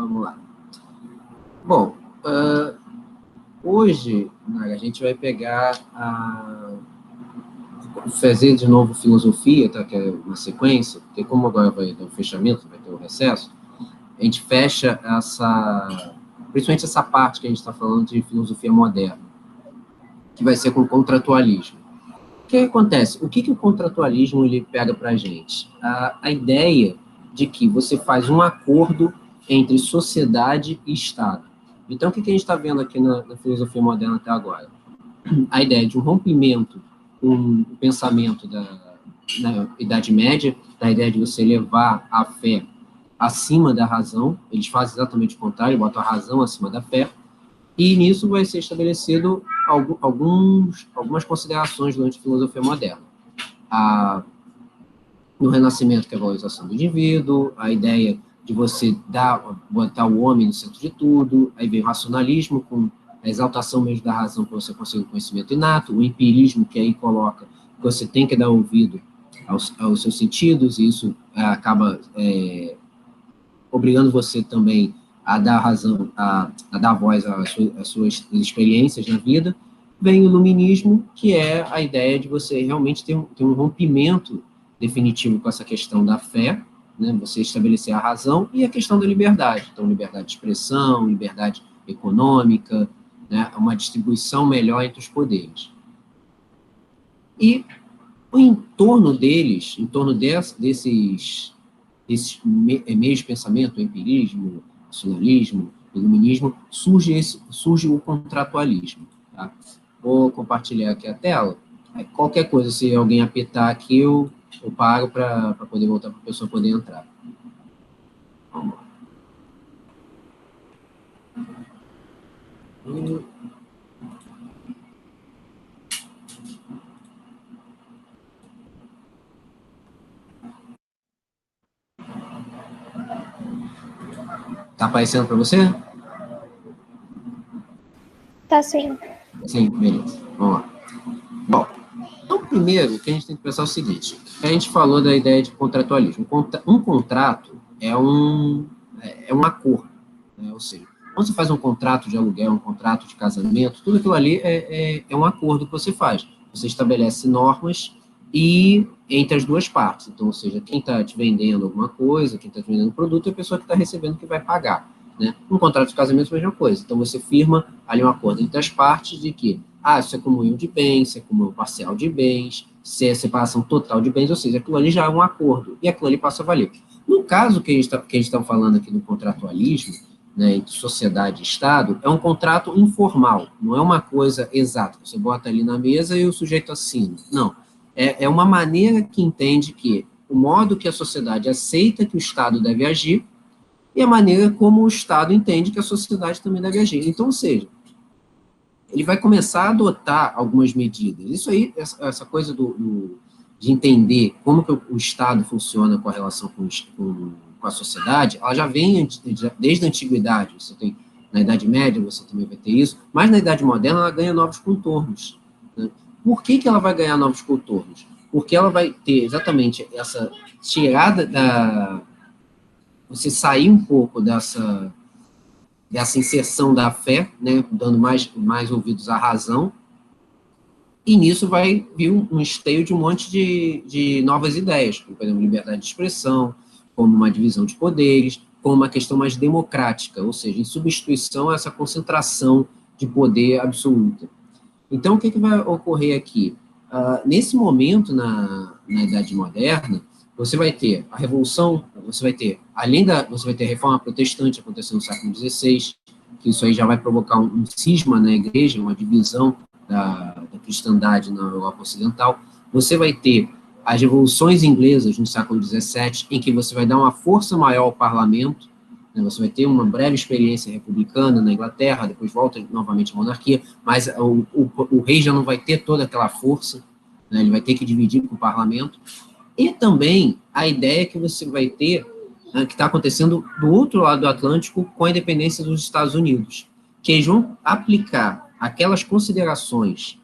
Vamos lá. Bom, hoje a gente vai pegar fazer de novo filosofia, tá? Que é uma sequência, porque como agora vai ter o fechamento, vai ter o recesso, a gente fecha principalmente essa parte que a gente está falando de filosofia moderna, que vai ser com contratualismo. O que acontece? O que o contratualismo ele pega para a gente? A ideia de que você faz um acordo entre sociedade e Estado. Então, o que a gente está vendo aqui na filosofia moderna até agora? A ideia de um rompimento com o pensamento na Idade Média, da ideia de você levar a fé acima da razão. Eles fazem exatamente o contrário, botam a razão acima da fé, e nisso vai ser estabelecido algumas considerações durante a filosofia moderna. No Renascimento, que é a valorização do indivíduo, a ideia de você botar o homem no centro de tudo, aí vem o racionalismo, com a exaltação mesmo da razão para você conseguir o conhecimento inato, o empirismo, que aí coloca que você tem que dar ouvido aos seus sentidos, e isso acaba obrigando você também a dar razão, a dar voz às suas experiências na vida. Vem o iluminismo, que é a ideia de você realmente ter um rompimento definitivo com essa questão da fé, né, você estabelecer a razão, e a questão da liberdade. Então, liberdade de expressão, liberdade econômica, né, uma distribuição melhor entre os poderes. E em torno deles, em torno desses meios de pensamento, o empirismo, o racionalismo, o iluminismo, surge o contratualismo. Tá? Vou compartilhar aqui a tela. Qualquer coisa, se alguém apertar aqui, eu paro para poder voltar para a pessoa poder entrar. Vamos lá. Tá aparecendo para você? Tá sim. Sim, beleza. Vamos lá. Bom, então, primeiro, o que a gente tem que pensar é o seguinte. A gente falou da ideia de contratualismo. Um contrato é um acordo, né? Ou seja, quando você faz um contrato de aluguel, um contrato de casamento, tudo aquilo ali é um acordo que você faz. Você estabelece normas e entre as duas partes. Então, ou seja, quem está te vendendo alguma coisa, quem está te vendendo um produto, é a pessoa que está recebendo que vai pagar. Né? Um contrato de casamento é a mesma coisa. Então, você firma ali um acordo entre as partes de que isso é comunhão de bens, isso é comunhão parcial de bens, se é separação total de bens, ou seja, aquilo ali já é um acordo, e aquilo ali passa a valer. No caso que a gente está falando aqui do contratualismo, né, entre sociedade e Estado, é um contrato informal, não é uma coisa exata, você bota ali na mesa e o sujeito assina. Não, é uma maneira que entende que o modo que a sociedade aceita que o Estado deve agir e a maneira como o Estado entende que a sociedade também deve agir. Então, ou seja, ele vai começar a adotar algumas medidas. Isso aí, essa coisa de entender como que o Estado funciona com a relação com a sociedade, ela já vem desde a antiguidade. Você tem, na Idade Média, você também vai ter isso, mas na Idade Moderna ela ganha novos contornos. Né? Por que ela vai ganhar novos contornos? Porque ela vai ter exatamente essa tirada você sair um pouco dessa inserção da fé, né, dando mais ouvidos à razão, e nisso vai vir um esteio de um monte de novas ideias, como, por exemplo, liberdade de expressão, como uma divisão de poderes, como uma questão mais democrática, ou seja, em substituição a essa concentração de poder absoluta. Então, o que vai ocorrer aqui? Nesse momento, na Idade Moderna, você vai ter a Revolução, você vai ter a Reforma Protestante acontecendo no século XVI, que isso aí já vai provocar um cisma na igreja, uma divisão da cristandade na Europa Ocidental. Você vai ter as revoluções inglesas no século XVII, em que você vai dar uma força maior ao parlamento, né? Você vai ter uma breve experiência republicana na Inglaterra, depois volta novamente à monarquia, mas o rei já não vai ter toda aquela força, né? Ele vai ter que dividir com o parlamento. E também a ideia que você vai ter, né, que está acontecendo do outro lado do Atlântico com a independência dos Estados Unidos, que eles vão aplicar aquelas considerações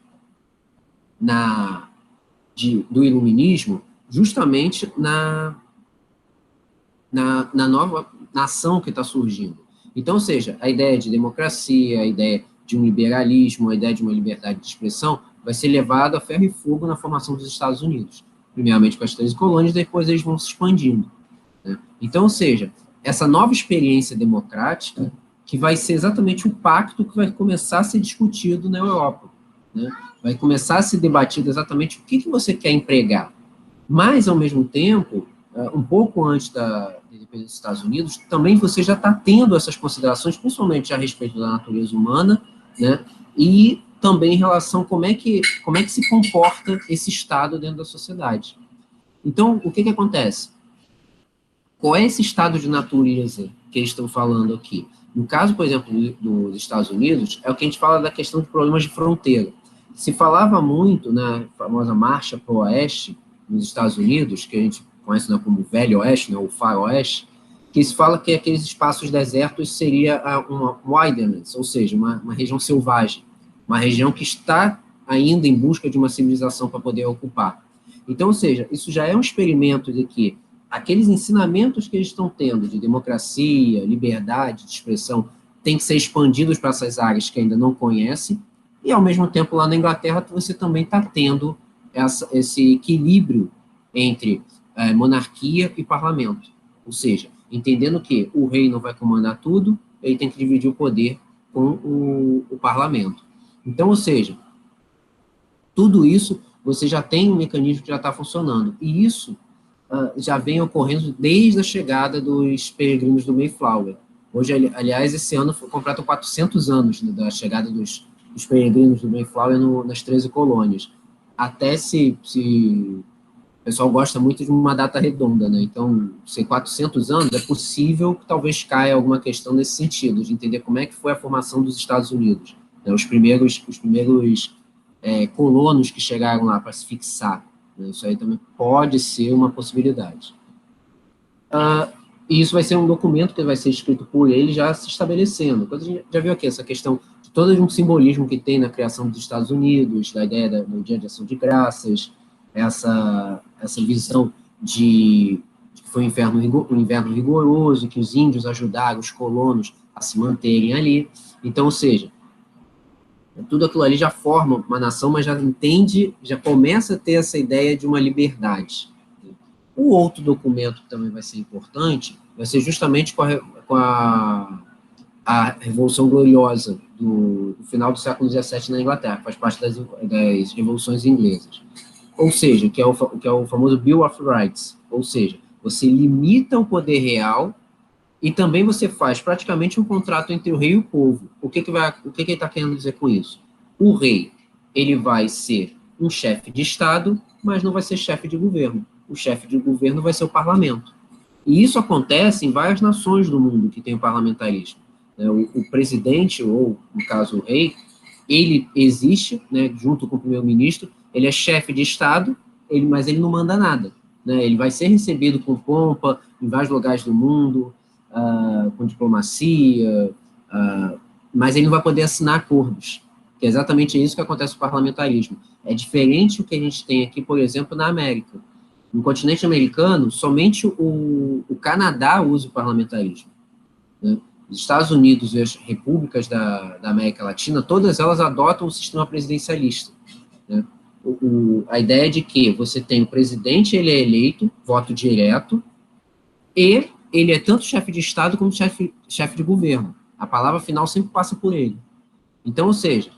do iluminismo justamente na nova nação que está surgindo. Então, ou seja, a ideia de democracia, a ideia de um liberalismo, a ideia de uma liberdade de expressão vai ser levada a ferro e fogo na formação dos Estados Unidos. Primeiramente com as 13 colônias, depois eles vão se expandindo, né? Então, ou seja, essa nova experiência democrática que vai ser exatamente o pacto que vai começar a ser discutido na Europa, né? Vai começar a ser debatido exatamente o que você quer empregar. Mas, ao mesmo tempo, um pouco antes da independência dos Estados Unidos, também você já está tendo essas considerações, principalmente a respeito da natureza humana, né? E também em relação a como é que se comporta esse Estado dentro da sociedade. Então, o que acontece? Qual é esse estado de natureza que eles estão falando aqui? No caso, por exemplo, dos Estados Unidos, é o que a gente fala da questão de problemas de fronteira. Se falava muito na famosa Marcha para o Oeste, nos Estados Unidos, que a gente conhece, né, como Velho Oeste, né, o Far Oeste, que se fala que aqueles espaços desertos seria uma wilderness, ou seja, uma região selvagem, uma região que está ainda em busca de uma civilização para poder ocupar. Então, ou seja, isso já é um experimento de que aqueles ensinamentos que eles estão tendo de democracia, liberdade de expressão, têm que ser expandidos para essas áreas que ainda não conhecem, e, ao mesmo tempo, lá na Inglaterra, você também está tendo esse equilíbrio entre monarquia e parlamento. Ou seja, entendendo que o rei não vai comandar tudo, ele tem que dividir o poder com o parlamento. Então, ou seja, tudo isso você já tem um mecanismo que já está funcionando. E isso já vem ocorrendo desde a chegada dos peregrinos do Mayflower. Hoje, aliás, esse ano completam 400 anos, né, da chegada dos peregrinos do Mayflower nas 13 colônias. Até o pessoal gosta muito de uma data redonda, né? Então, se 400 anos, é possível que talvez caia alguma questão nesse sentido, de entender como é que foi a formação dos Estados Unidos, né? Os primeiros colonos que chegaram lá para se fixar, né? Isso aí também pode ser uma possibilidade. E isso vai ser um documento que vai ser escrito por ele já se estabelecendo. Quando a gente já viu aqui essa questão de todo um simbolismo que tem na criação dos Estados Unidos, da ideia do Dia de Ação de Graças, essa visão de que foi um inverno rigoroso, que os índios ajudaram os colonos a se manterem ali. Então, ou seja, tudo aquilo ali já forma uma nação, mas já começa a ter essa ideia de uma liberdade. O outro documento que também vai ser importante vai ser justamente com a Revolução Gloriosa do final do século XVII na Inglaterra, que faz parte das revoluções inglesas. Ou seja, que é o famoso Bill of Rights, ou seja, você limita o poder real e também você faz praticamente um contrato entre o rei e o povo. O que ele está querendo dizer com isso? O rei, ele vai ser um chefe de Estado, mas não vai ser chefe de governo. O chefe de governo vai ser o parlamento. E isso acontece em várias nações do mundo que tem o parlamentarismo. O presidente, ou, no caso, o rei, ele existe, né, junto com o primeiro-ministro, ele é chefe de Estado, mas ele não manda nada, né? Ele vai ser recebido com pompa em vários lugares do mundo, com diplomacia, mas ele não vai poder assinar acordos, que é exatamente isso que acontece no parlamentarismo. É diferente do que a gente tem aqui, por exemplo, na América. No continente americano, somente o Canadá usa o parlamentarismo, né? Os Estados Unidos e as repúblicas da América Latina, todas elas adotam o sistema presidencialista, né? A ideia é de que você tem o presidente, ele é eleito, voto direto, e ele é tanto chefe de Estado como chefe de governo. A palavra final sempre passa por ele. Então, ou seja,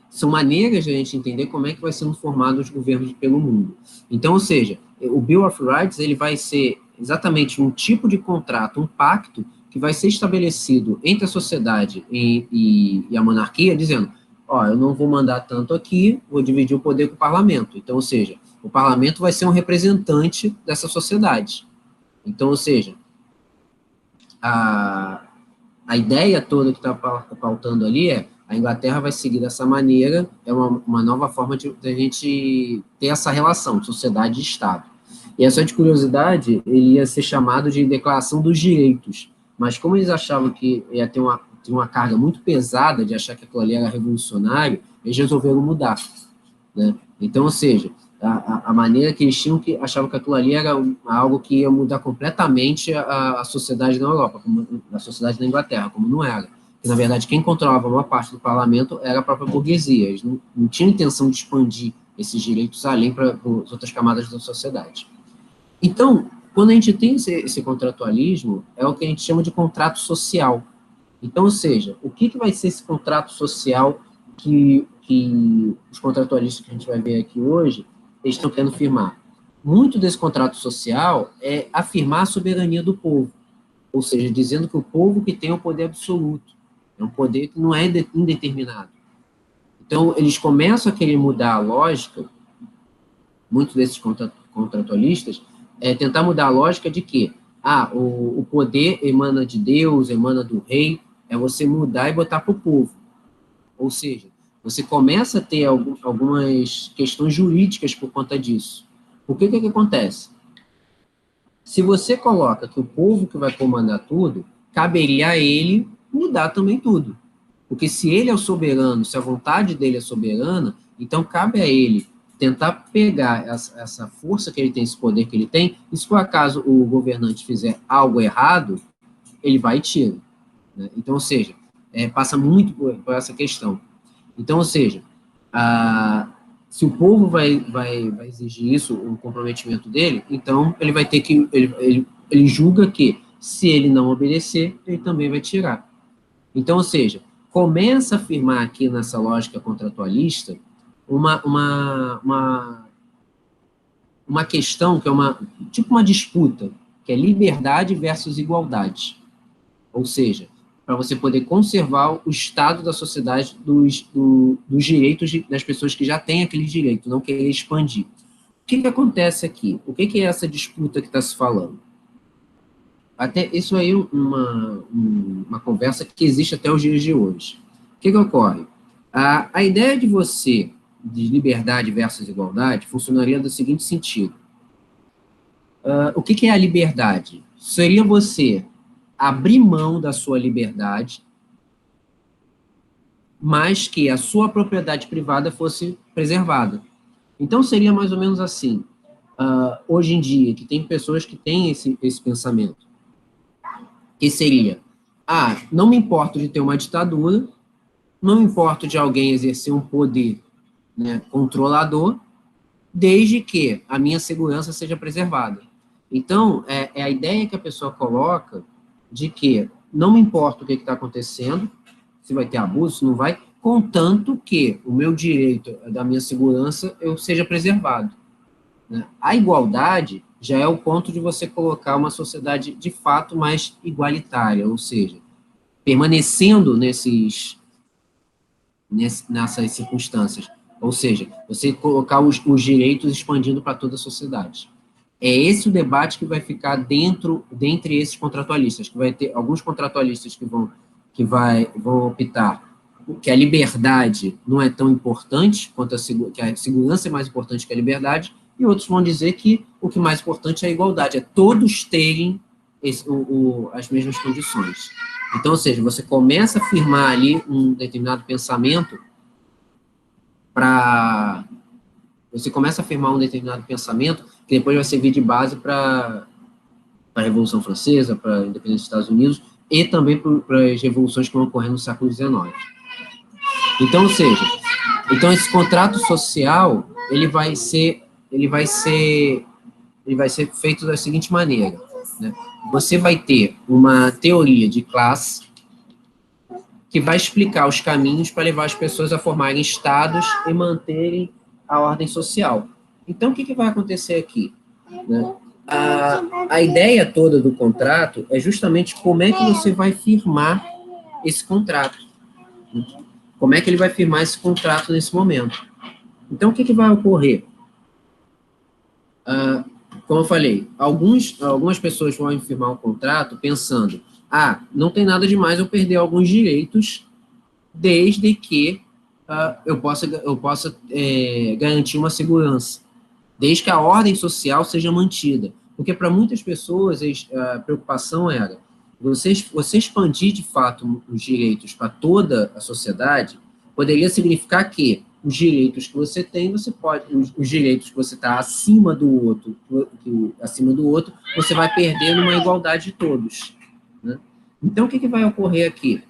são maneiras de a gente entender como é que vai sendo formados os governos pelo mundo. Então, ou seja, o Bill of Rights, ele vai ser exatamente um tipo de contrato, um pacto que vai ser estabelecido entre a sociedade e a monarquia, dizendo, eu não vou mandar tanto aqui, vou dividir o poder com o parlamento. Então, ou seja, o parlamento vai ser um representante dessa sociedade. Então, ou seja, a ideia toda que está pautando ali é a Inglaterra vai seguir dessa maneira, é uma nova forma de a gente ter essa relação, sociedade e Estado. E essa de curiosidade, ele ia ser chamado de Declaração dos Direitos, mas como eles achavam que ia ter uma carga muito pesada de achar que aquilo ali era revolucionário, eles resolveram mudar, né? Então, ou seja, a maneira que eles tinham, que achavam que aquilo ali era algo que ia mudar completamente a sociedade na Europa, a sociedade na Inglaterra, como não era. Que, na verdade, quem controlava a maior parte do parlamento era a própria burguesia. Eles não tinham intenção de expandir esses direitos além para as outras camadas da sociedade. Então, quando a gente tem esse contratualismo, é o que a gente chama de contrato social. Então, ou seja, o que vai ser esse contrato social que os contratualistas que a gente vai ver aqui hoje, eles estão querendo firmar? Muito desse contrato social é afirmar a soberania do povo, ou seja, dizendo que o povo que tem o poder absoluto, é um poder que não é indeterminado. Então, eles começam a querer mudar a lógica, muitos desses contratualistas, tentar mudar a lógica de que o poder emana de Deus, emana do rei, é você mudar e botar para o povo. Ou seja, você começa a ter algumas questões jurídicas por conta disso. O que acontece? Se você coloca que o povo que vai comandar tudo, caberia a ele mudar também tudo. Porque se ele é o soberano, se a vontade dele é soberana, então cabe a ele tentar pegar essa força que ele tem, esse poder que ele tem, e se por acaso o governante fizer algo errado, ele vai e tira. Né? Então, ou seja, passa muito por essa questão. Então, ou seja, se o povo vai exigir isso, o comprometimento dele, então ele vai ter que, ele julga que, se ele não obedecer, ele também vai tirar. Então, ou seja, começa a afirmar aqui nessa lógica contratualista uma questão que é tipo uma disputa, que é liberdade versus igualdade. Ou seja, para você poder conservar o estado da sociedade dos direitos das pessoas que já têm aquele direito, não querer expandir. O que acontece aqui? O que é essa disputa que está se falando? Até isso aí é uma conversa que existe até os dias de hoje. O que ocorre? A ideia de liberdade versus igualdade, funcionaria do seguinte sentido. O que é a liberdade? Seria você abrir mão da sua liberdade, mas que a sua propriedade privada fosse preservada. Então, seria mais ou menos assim, hoje em dia, que tem pessoas que têm esse pensamento, que seria, não me importo de ter uma ditadura, não me importo de alguém exercer um poder, né, controlador, desde que a minha segurança seja preservada. Então, é a ideia que a pessoa coloca de que não me importa o que está acontecendo, se vai ter abuso, se não vai, contanto que o meu direito da minha segurança seja preservado. Né? A igualdade já é o ponto de você colocar uma sociedade de fato mais igualitária, ou seja, permanecendo nessas circunstâncias. Ou seja, você colocar os direitos expandindo para toda a sociedade. É esse o debate que vai ficar dentre esses contratualistas, que vai ter alguns contratualistas que vão optar que a liberdade não é tão importante quanto que a segurança é mais importante que a liberdade, e outros vão dizer que o que é mais importante é a igualdade, é todos terem as mesmas condições. Então, ou seja, você começa a afirmar ali um determinado pensamento que depois vai servir de base para a Revolução Francesa, para a independência dos Estados Unidos, e também para as revoluções que vão ocorrer no século XIX. Então, ou seja, esse contrato social, ele vai ser feito da seguinte maneira, né? Você vai ter uma teoria de classe que vai explicar os caminhos para levar as pessoas a formarem estados e manterem a ordem social. Então, o que vai acontecer aqui? Né? A ideia toda do contrato é justamente como é que você vai firmar esse contrato. Como é que ele vai firmar esse contrato nesse momento? Então, o que vai ocorrer? Como eu falei, algumas pessoas vão firmar um contrato pensando, não tem nada demais eu perder alguns direitos, desde que eu possa garantir uma segurança, desde que a ordem social seja mantida. Porque para muitas pessoas a preocupação era você expandir de fato os direitos para toda a sociedade, poderia significar que os direitos que você tem, você pode, os direitos que você está acima do outro, você vai perder numa igualdade de todos, né? Então, o que vai ocorrer aqui?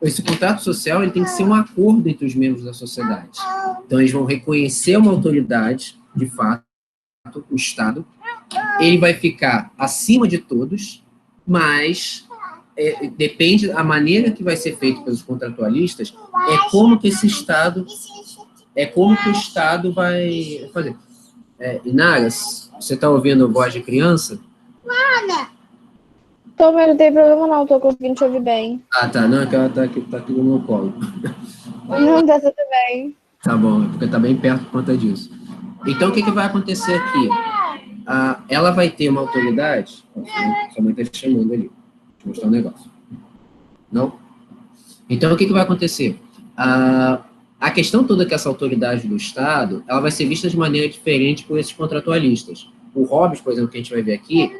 Esse contrato social ele tem que ser um acordo entre os membros da sociedade. Então, eles vão reconhecer uma autoridade, de fato, o Estado, ele vai ficar acima de todos, mas depende da maneira que vai ser feito pelos contratualistas, como que esse Estado, como que o Estado vai fazer. Inaras, você está ouvindo a voz de criança? Tô, mas não tem problema não, tô conseguindo te ouvir bem. Ah, tá, não, é que ela tá aqui no meu colo. Não, tá tudo bem. Tá bom, porque tá bem perto por conta disso. Então, o que vai acontecer aqui? Ela vai ter uma autoridade. Sua mãe está chamando ali. Deixa eu mostrar um negócio. Não? Então, o que vai acontecer? A questão toda é que essa autoridade do Estado, ela vai ser vista de maneira diferente por esses contratualistas. O Hobbes, por exemplo, que a gente vai ver aqui,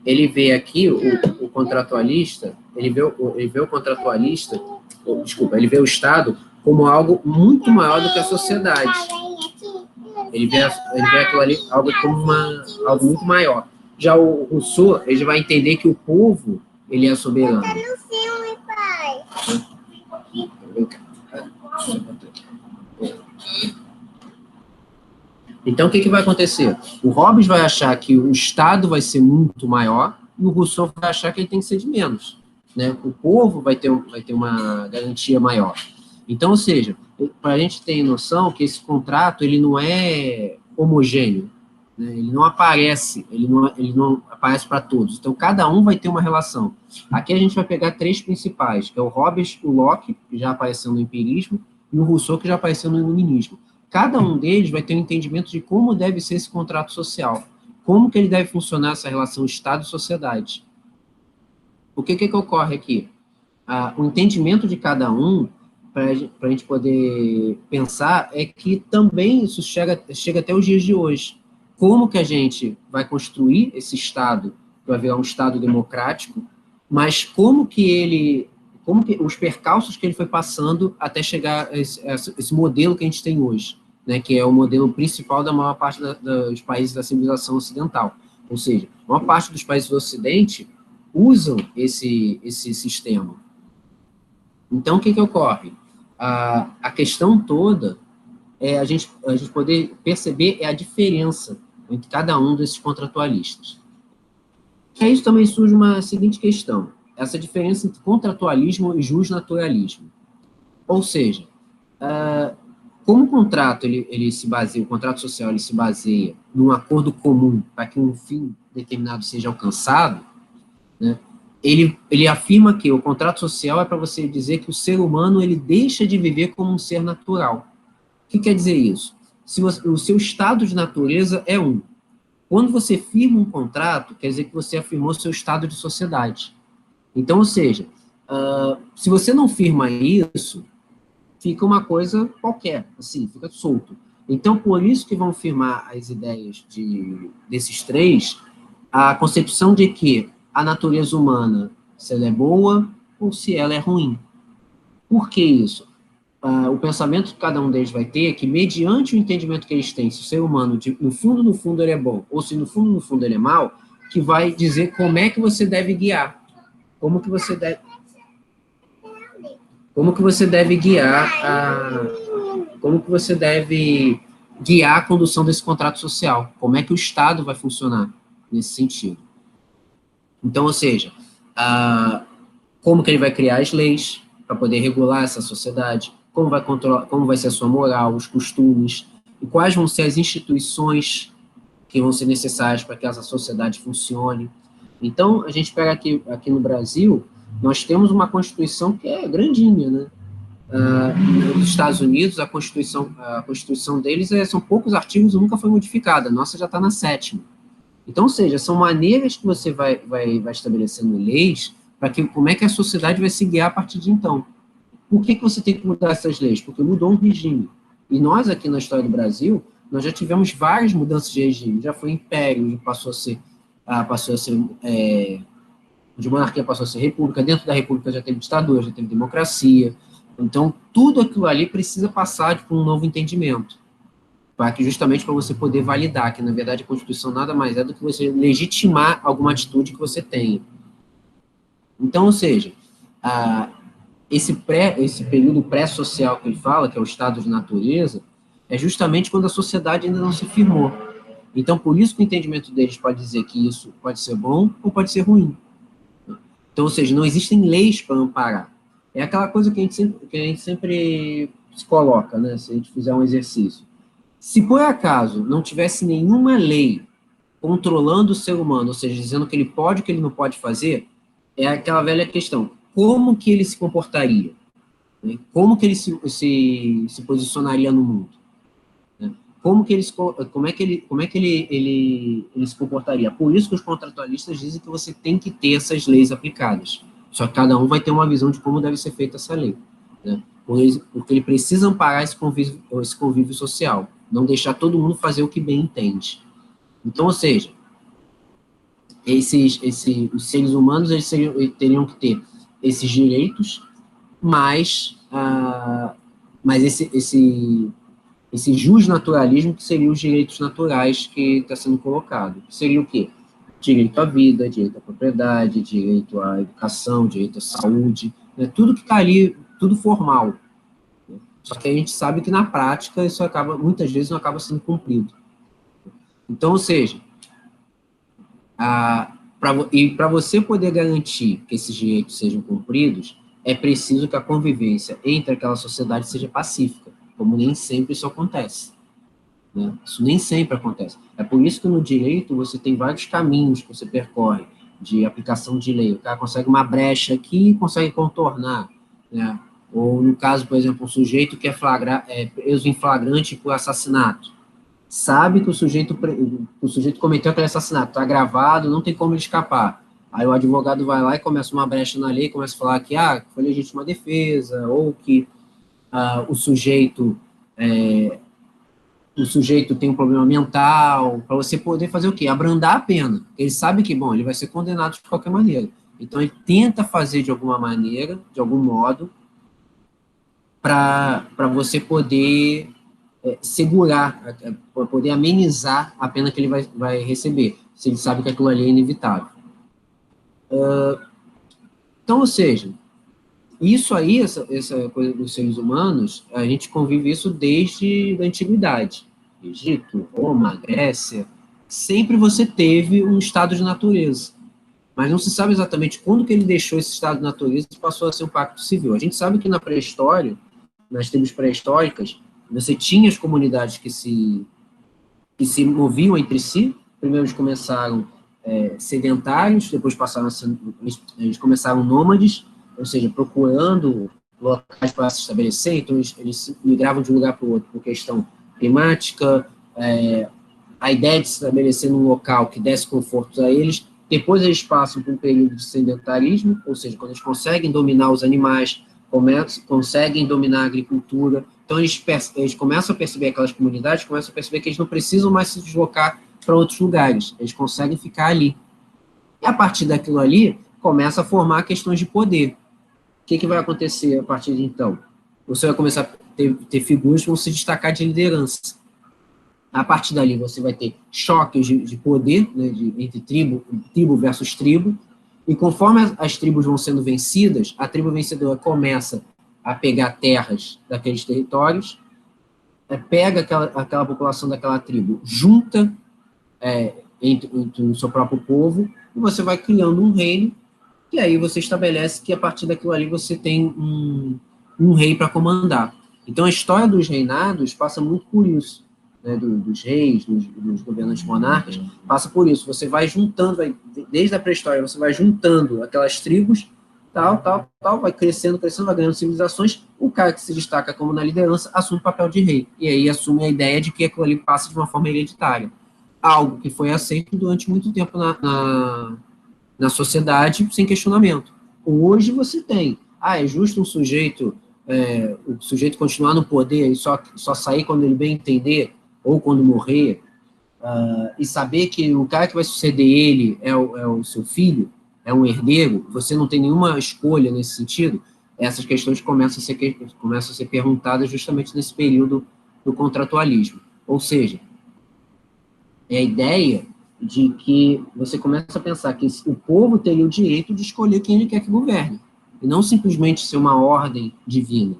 ele vê aqui o contratualista, ele vê o contratualista, ele vê o Estado como algo muito maior do que a sociedade. Ele vê aquilo ali algo como algo muito maior. Já o Rousseau, ele vai entender que o povo, ele é soberano. Tá no filme, pai. Então, o que vai acontecer? O Hobbes vai achar que o Estado vai ser muito maior e o Rousseau vai achar que ele tem que ser de menos, né? O povo vai ter uma garantia maior. Então, ou seja, para a gente ter noção que esse contrato ele não é homogêneo, né? Ele não aparece para todos. Então, cada um vai ter uma relação. Aqui a gente vai pegar três principais, que é o Hobbes, o Locke, que já apareceu no empirismo, e o Rousseau, que já apareceu no iluminismo. Cada um deles vai ter um entendimento de como deve ser esse contrato social, como que ele deve funcionar essa relação Estado e sociedade. O que ocorre aqui? O entendimento de cada um, para a gente poder pensar, é que também isso chega até os dias de hoje. Como que a gente vai construir esse Estado, que vai virar um Estado democrático, mas como que os percalços que ele foi passando até chegar a esse modelo que a gente tem hoje, né, que é o modelo principal da maior parte dos países da civilização ocidental. Ou seja, a maior parte dos países do Ocidente usam esse sistema. Então, o que ocorre? A questão toda é a gente poder perceber a diferença entre cada um desses contratualistas. E aí também surge uma seguinte questão, essa diferença entre contratualismo e justnaturalismo. Ou seja, como o contrato o contrato social ele se baseia num acordo comum para que um fim determinado seja alcançado, né, ele afirma que o contrato social é para você dizer que o ser humano ele deixa de viver como um ser natural. O que quer dizer isso? O seu estado de natureza é um. Quando você firma um contrato, quer dizer que você afirmou seu estado de sociedade. Então, ou seja, se você não firma isso, fica uma coisa qualquer, assim, fica solto. Então, por isso que vão firmar as ideias desses três, a concepção de que a natureza humana, se ela é boa ou se ela é ruim. Por que isso? O pensamento que cada um deles vai ter é que, mediante o entendimento que eles têm, se o ser humano, no fundo, ele é bom, ou se no fundo, ele é mau, que vai dizer como é que você deve guiar. Como que você deve guiar a condução desse contrato social? Como é que o Estado vai funcionar nesse sentido? Então, ou seja, como que ele vai criar as leis para poder regular essa sociedade, como vai ser a sua moral, os costumes, e quais vão ser as instituições que vão ser necessárias para que essa sociedade funcione. Então, a gente pega aqui no Brasil, nós temos uma Constituição que é grandinha, né? Nos Estados Unidos, a Constituição deles são poucos artigos e nunca foi modificada, a nossa já está na 7ª. Então, ou seja, são maneiras que você vai estabelecendo leis para que como é que a sociedade vai se guiar a partir de então. Por que você tem que mudar essas leis? Porque mudou um regime. E nós, aqui na história do Brasil, nós já tivemos várias mudanças de regime. Já foi império, passou a ser de monarquia passou a ser república. Dentro da república já teve ditadura, já teve democracia. Então, tudo aquilo ali precisa passar por um novo entendimento, justamente para você poder validar, que na verdade a Constituição nada mais é do que você legitimar alguma atitude que você tenha. Então, ou seja, esse período pré-social que ele fala, que é o estado de natureza, é justamente quando a sociedade ainda não se firmou. Então, por isso que o entendimento deles pode dizer que isso pode ser bom ou pode ser ruim. Então, ou seja, não existem leis para amparar. É aquela coisa que a gente sempre se coloca, né, se a gente fizer um exercício. Se por acaso não tivesse nenhuma lei controlando o ser humano, ou seja, dizendo o que ele pode e o que ele não pode fazer, é aquela velha questão: como que ele se comportaria? Né? Como que ele se posicionaria no mundo? Né? Como é que ele se comportaria? Por isso que os contratualistas dizem que você tem que ter essas leis aplicadas. Só que cada um vai ter uma visão de como deve ser feita essa lei. Né? Porque ele precisa amparar esse convívio social, não deixar todo mundo fazer o que bem entende. Então, ou seja, os seres humanos eles teriam que ter esses direitos, mas esse justnaturalismo que seria os direitos naturais que está sendo colocado. Que seria o quê? Direito à vida, direito à propriedade, direito à educação, direito à saúde, né? Tudo que está ali, tudo formal. Né? Só que a gente sabe que na prática isso muitas vezes não acaba sendo cumprido. Então, ou seja, para você poder garantir que esses direitos sejam cumpridos, é preciso que a convivência entre aquela sociedade seja pacífica, como nem sempre isso acontece. Né? Isso nem sempre acontece. É por isso que no direito você tem vários caminhos que você percorre de aplicação de lei. O cara consegue uma brecha aqui e consegue contornar. Né? Ou, no caso, por exemplo, um sujeito que é preso em flagrante por assassinato. Sabe que o sujeito cometeu aquele assassinato, está gravado, não tem como ele escapar. Aí o advogado vai lá e começa uma brecha na lei, começa a falar que foi legítima defesa, ou que o sujeito tem um problema mental, para você poder fazer o quê? Abrandar a pena. Ele sabe que, bom, ele vai ser condenado de qualquer maneira. Então, ele tenta fazer de alguma maneira, de algum modo, para você poder segurar, para poder amenizar a pena que ele vai receber, se ele sabe que aquilo ali é inevitável. Então, ou seja, isso aí, essa coisa dos seres humanos, a gente convive isso desde a antiguidade. Egito, Roma, Grécia, sempre você teve um estado de natureza. Mas não se sabe exatamente quando que ele deixou esse estado de natureza e passou a ser um pacto civil. A gente sabe que na pré-história, nas tribos pré-históricas, você tinha as comunidades que se moviam entre si. Primeiro eles começaram sedentários, depois eles começaram nômades, ou seja, procurando locais para se estabelecer. Então eles migravam de um lugar para o outro por questão climática, a ideia de se estabelecer num local que desse conforto a eles. Depois eles passam por um período de sedentarismo, ou seja, quando eles conseguem dominar os animais, conseguem dominar a agricultura. Então eles começam a perceber, aquelas comunidades começam a perceber que eles não precisam mais se deslocar para outros lugares, eles conseguem ficar ali. E a partir daquilo ali, começa a formar questões de poder. O que vai acontecer a partir de então? Você vai começar a ter figuras que vão se destacar de liderança. A partir dali, você vai ter choques de poder, né, entre tribo versus tribo, e conforme as tribos vão sendo vencidas, a tribo vencedora começa a pegar terras daqueles territórios, pega aquela população daquela tribo, junta entre o seu próprio povo, e você vai criando um reino, e aí você estabelece que a partir daquilo ali você tem um rei para comandar. Então a história dos reinados passa muito por isso, né, dos reis, dos governantes monarcas, passa por isso. Você vai juntando, desde a pré-história, você vai juntando aquelas tribos, tal, vai crescendo, vai ganhando civilizações. O cara que se destaca como na liderança assume o papel de rei, e aí assume a ideia de que aquilo ali passa de uma forma hereditária. Algo que foi aceito durante muito tempo na sociedade, sem questionamento. Hoje você tem, é justo o sujeito continuar no poder e só sair quando ele bem entender, ou quando morrer, e saber que o cara que vai suceder ele é o seu filho, é um herdeiro, você não tem nenhuma escolha nesse sentido. essas questões começam a ser perguntadas justamente nesse período do contratualismo. Ou seja, é a ideia de que você começa a pensar que o povo teria o direito de escolher quem ele quer que governe, e não simplesmente ser uma ordem divina.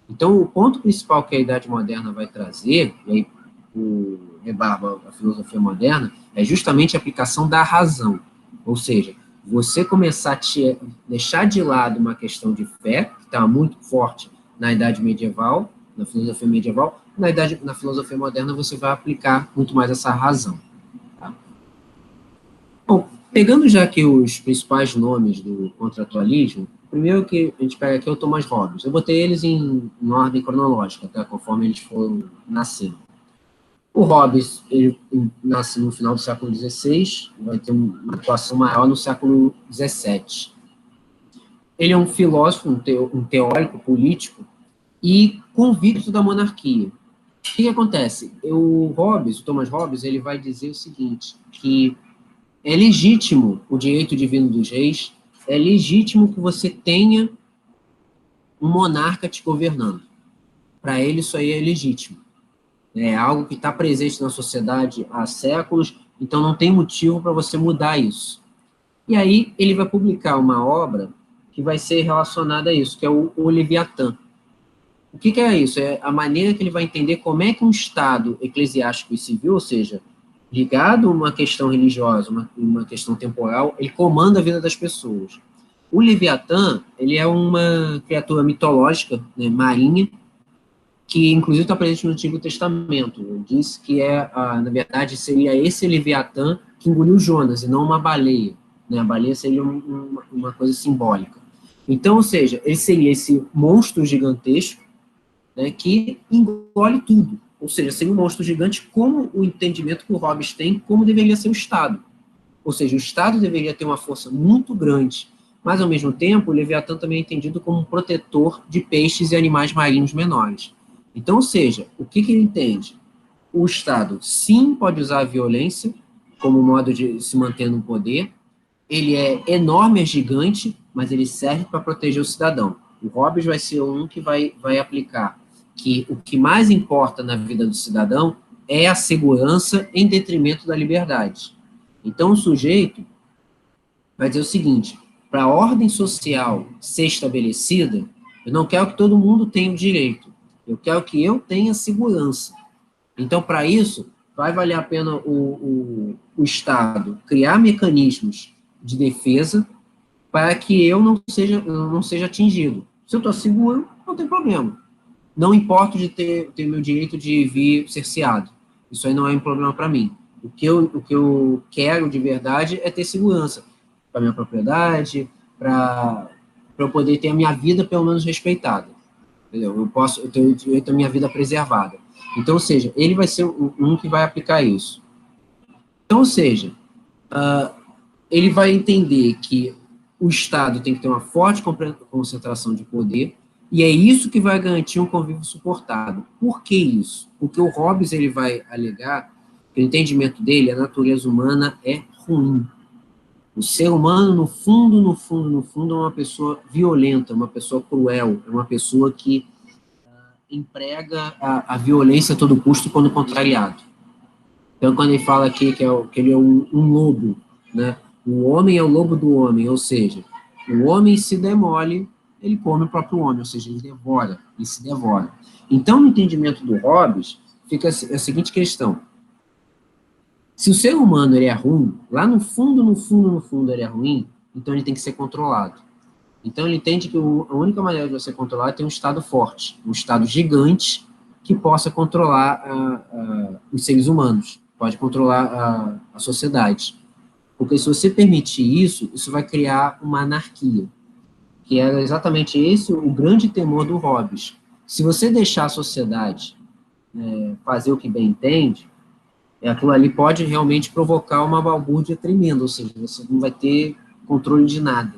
Então, o ponto principal que a Idade Moderna vai trazer, e aí o rebarba a filosofia moderna, é justamente a aplicação da razão. Ou seja, você começar a deixar de lado uma questão de fé, que estava muito forte na Idade Medieval, na filosofia medieval, na filosofia moderna você vai aplicar muito mais essa razão. Tá? Bom, pegando já aqui os principais nomes do contratualismo, o primeiro que a gente pega aqui é o Thomas Hobbes. Eu botei eles em ordem cronológica, tá? Conforme eles foram nascendo. O Hobbes, ele nasce no final do século XVI, vai ter uma atuação maior no século XVII. Ele é um filósofo, um teórico político e convicto da monarquia. O que acontece? O Thomas Hobbes, ele vai dizer o seguinte, que é legítimo o direito divino dos reis, é legítimo que você tenha um monarca te governando. Para ele, isso aí é legítimo. É algo que está presente na sociedade há séculos, então não tem motivo para você mudar isso. E aí ele vai publicar uma obra que vai ser relacionada a isso, que é o Leviatã. O que é isso? É a maneira que ele vai entender como é que um Estado eclesiástico e civil, ou seja, ligado a uma questão religiosa, uma questão temporal, ele comanda a vida das pessoas. O Leviatã, ele é uma criatura mitológica, né, marinha, que inclusive está presente no Antigo Testamento. Diz que na verdade, seria esse Leviatã que engoliu Jonas, e não uma baleia. Né? A baleia seria uma coisa simbólica. Então, ou seja, ele seria esse monstro gigantesco, né, que engole tudo. Ou seja, seria um monstro gigante como o entendimento que o Hobbes tem como deveria ser o Estado. Ou seja, o Estado deveria ter uma força muito grande, mas, ao mesmo tempo, o Leviatã também é entendido como um protetor de peixes e animais marinhos menores. Então, ou seja, o que ele entende? O Estado, sim, pode usar a violência como modo de se manter no poder, ele é enorme, é gigante, mas ele serve para proteger o cidadão. O Hobbes vai ser um que vai aplicar que o que mais importa na vida do cidadão é a segurança em detrimento da liberdade. Então, o sujeito vai dizer o seguinte, para a ordem social ser estabelecida, eu não quero que todo mundo tenha o direito, eu quero que eu tenha segurança. Então, para isso, vai valer a pena o Estado criar mecanismos de defesa para que eu não seja atingido. Se eu estou seguro, não tem problema. Não importa de ter meu direito de vir cerceado. Isso aí não é um problema para mim. O que eu quero de verdade é ter segurança para minha propriedade, para eu poder ter a minha vida pelo menos respeitada. Entendeu? Eu tenho o direito à minha vida preservada. Então, ou seja, ele vai ser um que vai aplicar isso. Então, ou seja, ele vai entender que o Estado tem que ter uma forte concentração de poder, e é isso que vai garantir um convívio suportado. Por que isso? Porque o Hobbes ele vai alegar que o entendimento dele, a natureza humana é ruim. O ser humano, no fundo, é uma pessoa violenta, uma pessoa cruel, é uma pessoa que emprega a violência a todo custo quando contrariado. Então, quando ele fala aqui que ele é um lobo, né? O homem é o lobo do homem, ou seja, o homem se demole, ele come o próprio homem, ou seja, ele se devora. Então, no entendimento do Hobbes, fica a seguinte questão. Se o ser humano ele é ruim, lá no fundo ele é ruim, então ele tem que ser controlado. Então, ele entende que a única maneira de você controlar é ter um Estado forte, um Estado gigante que possa controlar os seres humanos, pode controlar a sociedade. Porque se você permitir isso, isso vai criar uma anarquia, que era exatamente esse o grande temor do Hobbes. Se você deixar a sociedade fazer o que bem entende, aquilo ali pode realmente provocar uma balbúrdia tremenda, ou seja, você não vai ter controle de nada.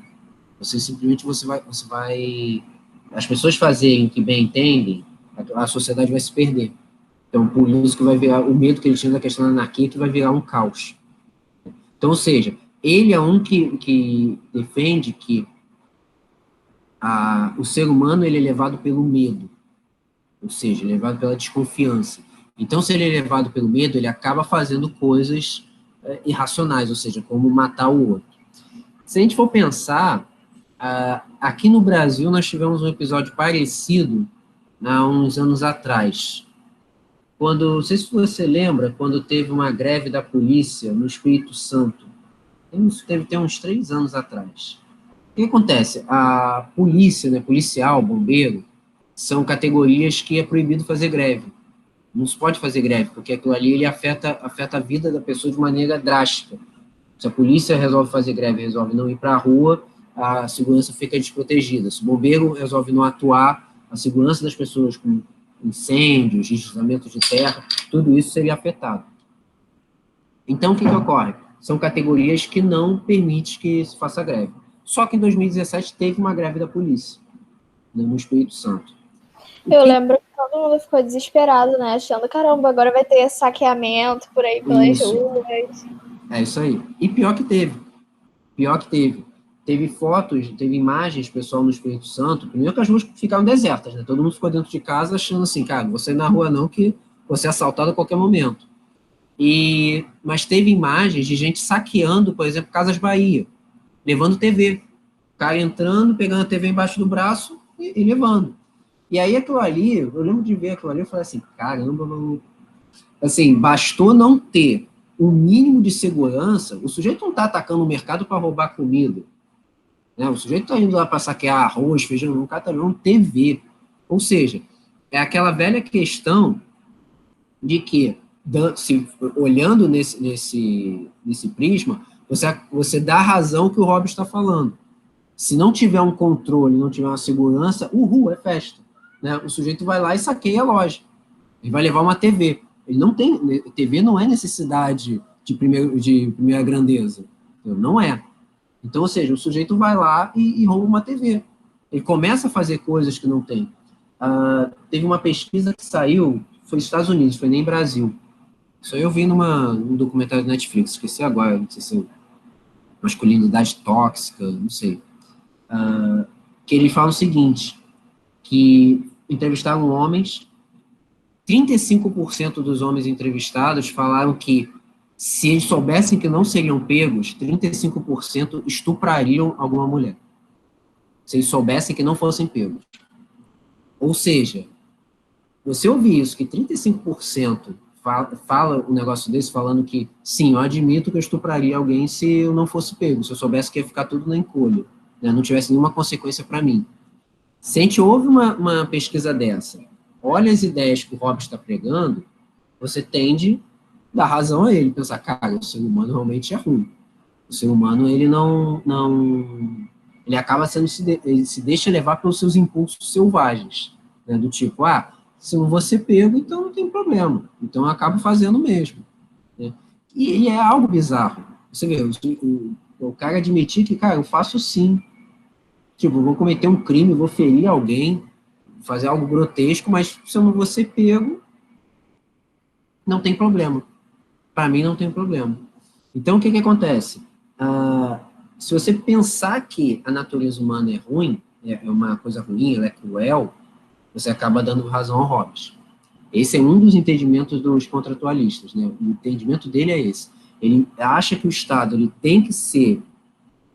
Você simplesmente você vai as pessoas fazerem o que bem entendem, a sociedade vai se perder. Então, por isso que vai virar o medo que ele tinha da questão da anarquia, que vai virar um caos. Então, ou seja, ele é um que defende que o ser humano ele é levado pelo medo, ou seja, ele é levado pela desconfiança. Então, se ele é levado pelo medo, ele acaba fazendo coisas irracionais, ou seja, como matar o outro. Se a gente for pensar, aqui no Brasil nós tivemos um episódio parecido há uns anos atrás. Quando, não sei se você lembra, quando teve uma greve da polícia no Espírito Santo. Isso teve tem uns 3 anos atrás. O que acontece? A polícia, né, policial, bombeiro, são categorias que é proibido fazer greve. Não se pode fazer greve, porque aquilo ali ele afeta a vida da pessoa de maneira drástica. Se a polícia resolve fazer greve, resolve não ir para a rua, a segurança fica desprotegida. Se o bombeiro resolve não atuar, a segurança das pessoas com incêndios, deslizamentos de terra, tudo isso seria afetado. Então, o que ocorre? São categorias que não permitem que se faça greve. Só que em 2017 teve uma greve da polícia, né, no Espírito Santo. Eu lembro que todo mundo ficou desesperado, né? Achando, caramba, agora vai ter saqueamento por aí pelas ruas. É isso aí. E pior que teve. Pior que teve. Teve fotos, teve imagens, pessoal, no Espírito Santo. Primeiro que as ruas ficaram desertas, né? Todo mundo ficou dentro de casa achando assim, cara, você ir na rua não, que você é assaltado a qualquer momento. Mas teve imagens de gente saqueando, por exemplo, Casas Bahia, levando TV. O cara entrando, pegando a TV embaixo do braço e levando. E aí aquilo ali, eu lembro de ver aquilo ali, eu falei assim, caramba, mano. Assim, bastou não ter um mínimo de segurança, o sujeito não está atacando o mercado para roubar comida. Né? O sujeito está indo lá para saquear arroz, feijão, o cara está vendo TV. Ou seja, é aquela velha questão de que, olhando nesse prisma, você dá a razão que o Rob está falando. Se não tiver um controle, não tiver uma segurança, é festa. Né? O sujeito vai lá e saqueia a loja. Ele vai levar uma TV. Ele não tem. TV não é necessidade de primeira grandeza. Não é. Então, ou seja, o sujeito vai lá e rouba uma TV. Ele começa a fazer coisas que não tem. Teve uma pesquisa que saiu, foi nos Estados Unidos, foi nem Brasil. Isso aí eu vi num documentário da Netflix, esqueci agora, não sei se é masculinidade tóxica, não sei. Que ele fala o seguinte, que entrevistaram homens, 35% dos homens entrevistados falaram que se eles soubessem que não seriam pegos, 35% estuprariam alguma mulher. Se eles soubessem que não fossem pegos. Ou seja, você ouvir isso, que 35% fala um negócio desse, falando que, sim, eu admito que eu estupraria alguém se eu não fosse pego, se eu soubesse que ia ficar tudo na encolha, né, não tivesse nenhuma consequência para mim. Se a gente ouve uma pesquisa dessa, olha as ideias que o Hobbes está pregando, você tende a dar razão a ele, pensar, cara, o ser humano realmente é ruim. O ser humano, ele ele acaba ele se deixa levar pelos seus impulsos selvagens, né, do tipo, se eu não vou ser pego, então não tem problema. Então eu acabo fazendo mesmo. Né? E é algo bizarro. Você vê, o cara admitir que, cara, eu faço sim. Tipo, eu vou cometer um crime, vou ferir alguém, fazer algo grotesco, mas se eu não vou ser pego, não tem problema. Para mim, não tem problema. Então, o que acontece? Se você pensar que a natureza humana é ruim, é uma coisa ruim, ela é cruel, você acaba dando razão ao Hobbes. Esse é um dos entendimentos dos contratualistas, né? O entendimento dele é esse. Ele acha que o Estado ele tem que ser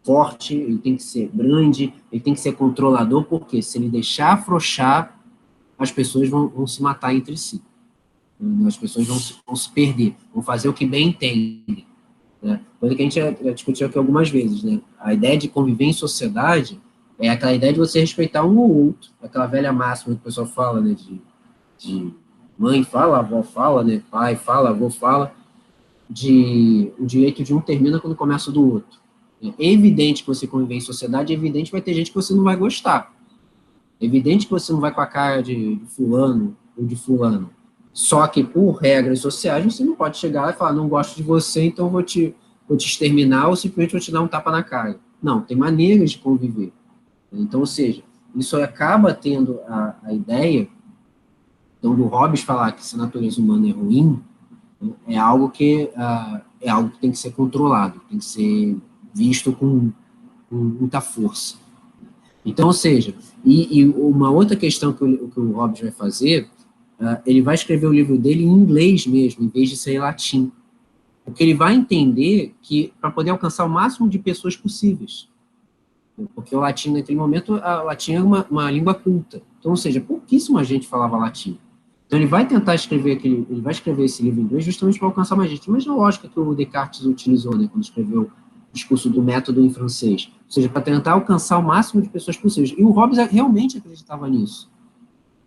forte, ele tem que ser grande, ele tem que ser controlador, porque se ele deixar afrouxar, as pessoas vão se matar entre si. As pessoas vão se perder, vão fazer o que bem entendem. Né? Coisa que a gente já discutiu aqui algumas vezes. Né? A ideia de conviver em sociedade é aquela ideia de você respeitar um ou outro, aquela velha máxima que o pessoal fala, né, de mãe fala, avó fala, né, pai fala, avô fala, o direito de um termina quando começa o do outro. É evidente que você conviver em sociedade, é evidente que vai ter gente que você não vai gostar. É evidente que você não vai com a cara de fulano ou de fulano. Só que, por regras sociais, você não pode chegar e falar, não gosto de você, então vou te exterminar ou simplesmente vou te dar um tapa na cara. Não, tem maneiras de conviver. Então, ou seja, isso acaba tendo a ideia, então, do Hobbes falar que essa natureza humana é ruim, é algo que tem que ser controlado, tem que ser visto com muita força. Então, ou seja, e uma outra questão que o Hobbes vai fazer, ele vai escrever o livro dele em inglês mesmo, em vez de ser em latim. Porque ele vai entender que, para poder alcançar o máximo de pessoas possíveis, porque o latim, naquele momento, a latim é uma língua culta. Então, ou seja, pouquíssima gente falava latim. Então, ele vai tentar escrever ele vai escrever esse livro em inglês justamente para alcançar mais gente. Mas a lógica que o Descartes utilizou, né, quando escreveu o discurso do método em francês, ou seja, para tentar alcançar o máximo de pessoas possíveis. E o Hobbes realmente acreditava nisso,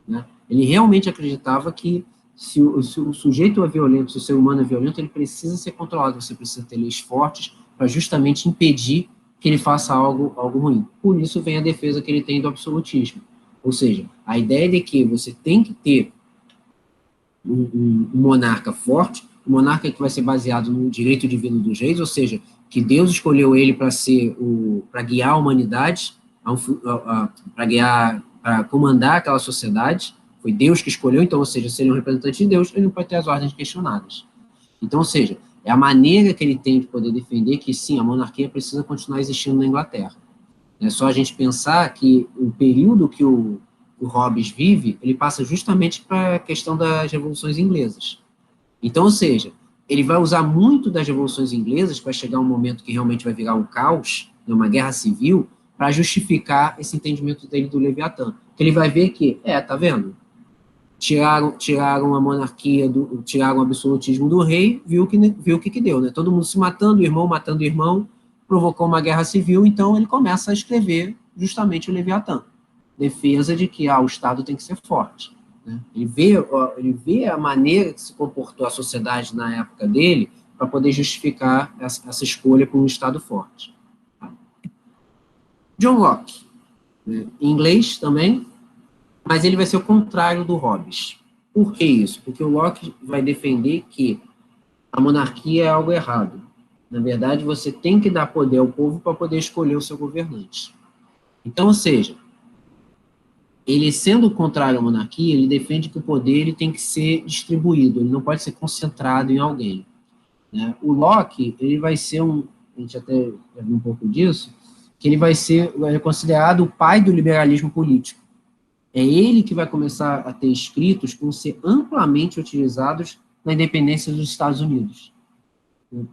né? Ele realmente acreditava que se o sujeito é violento, se o ser humano é violento, ele precisa ser controlado, você precisa ter leis fortes para justamente impedir que ele faça algo ruim. Por isso vem a defesa que ele tem do absolutismo. Ou seja, a ideia de que você tem que ter um monarca forte, um monarca que vai ser baseado no direito divino dos reis, ou seja, que Deus escolheu ele para guiar a humanidade, para comandar aquela sociedade, foi Deus que escolheu, então, ou seja, se ele é um representante de Deus, ele não pode ter as ordens questionadas. Então, ou seja, é a maneira que ele tem de poder defender que, sim, a monarquia precisa continuar existindo na Inglaterra. É só a gente pensar que o período que o Hobbes vive, ele passa justamente para a questão das revoluções inglesas. Então, ou seja, ele vai usar muito das revoluções inglesas para chegar um momento que realmente vai virar um caos, uma guerra civil, para justificar esse entendimento dele do Leviatã. Que ele vai ver que, tá vendo? Tiraram a monarquia, tiraram o absolutismo do rei, viu o que deu, né? Todo mundo se matando, irmão matando irmão, provocou uma guerra civil, então ele começa a escrever justamente o Leviatã, defesa de que o Estado tem que ser forte. Né? Ele vê a maneira que se comportou a sociedade na época dele para poder justificar essa escolha por um Estado forte. John Locke, né? Em inglês também, mas ele vai ser o contrário do Hobbes. Por que isso? Porque o Locke vai defender que a monarquia é algo errado. Na verdade, você tem que dar poder ao povo para poder escolher o seu governante. Então, ou seja, ele sendo contrário à monarquia, ele defende que o poder ele tem que ser distribuído, ele não pode ser concentrado em alguém. Né? O Locke, ele vai ser a gente até já viu um pouco disso, que ele vai ser considerado o pai do liberalismo político. É ele que vai começar a ter escritos que vão ser amplamente utilizados na independência dos Estados Unidos.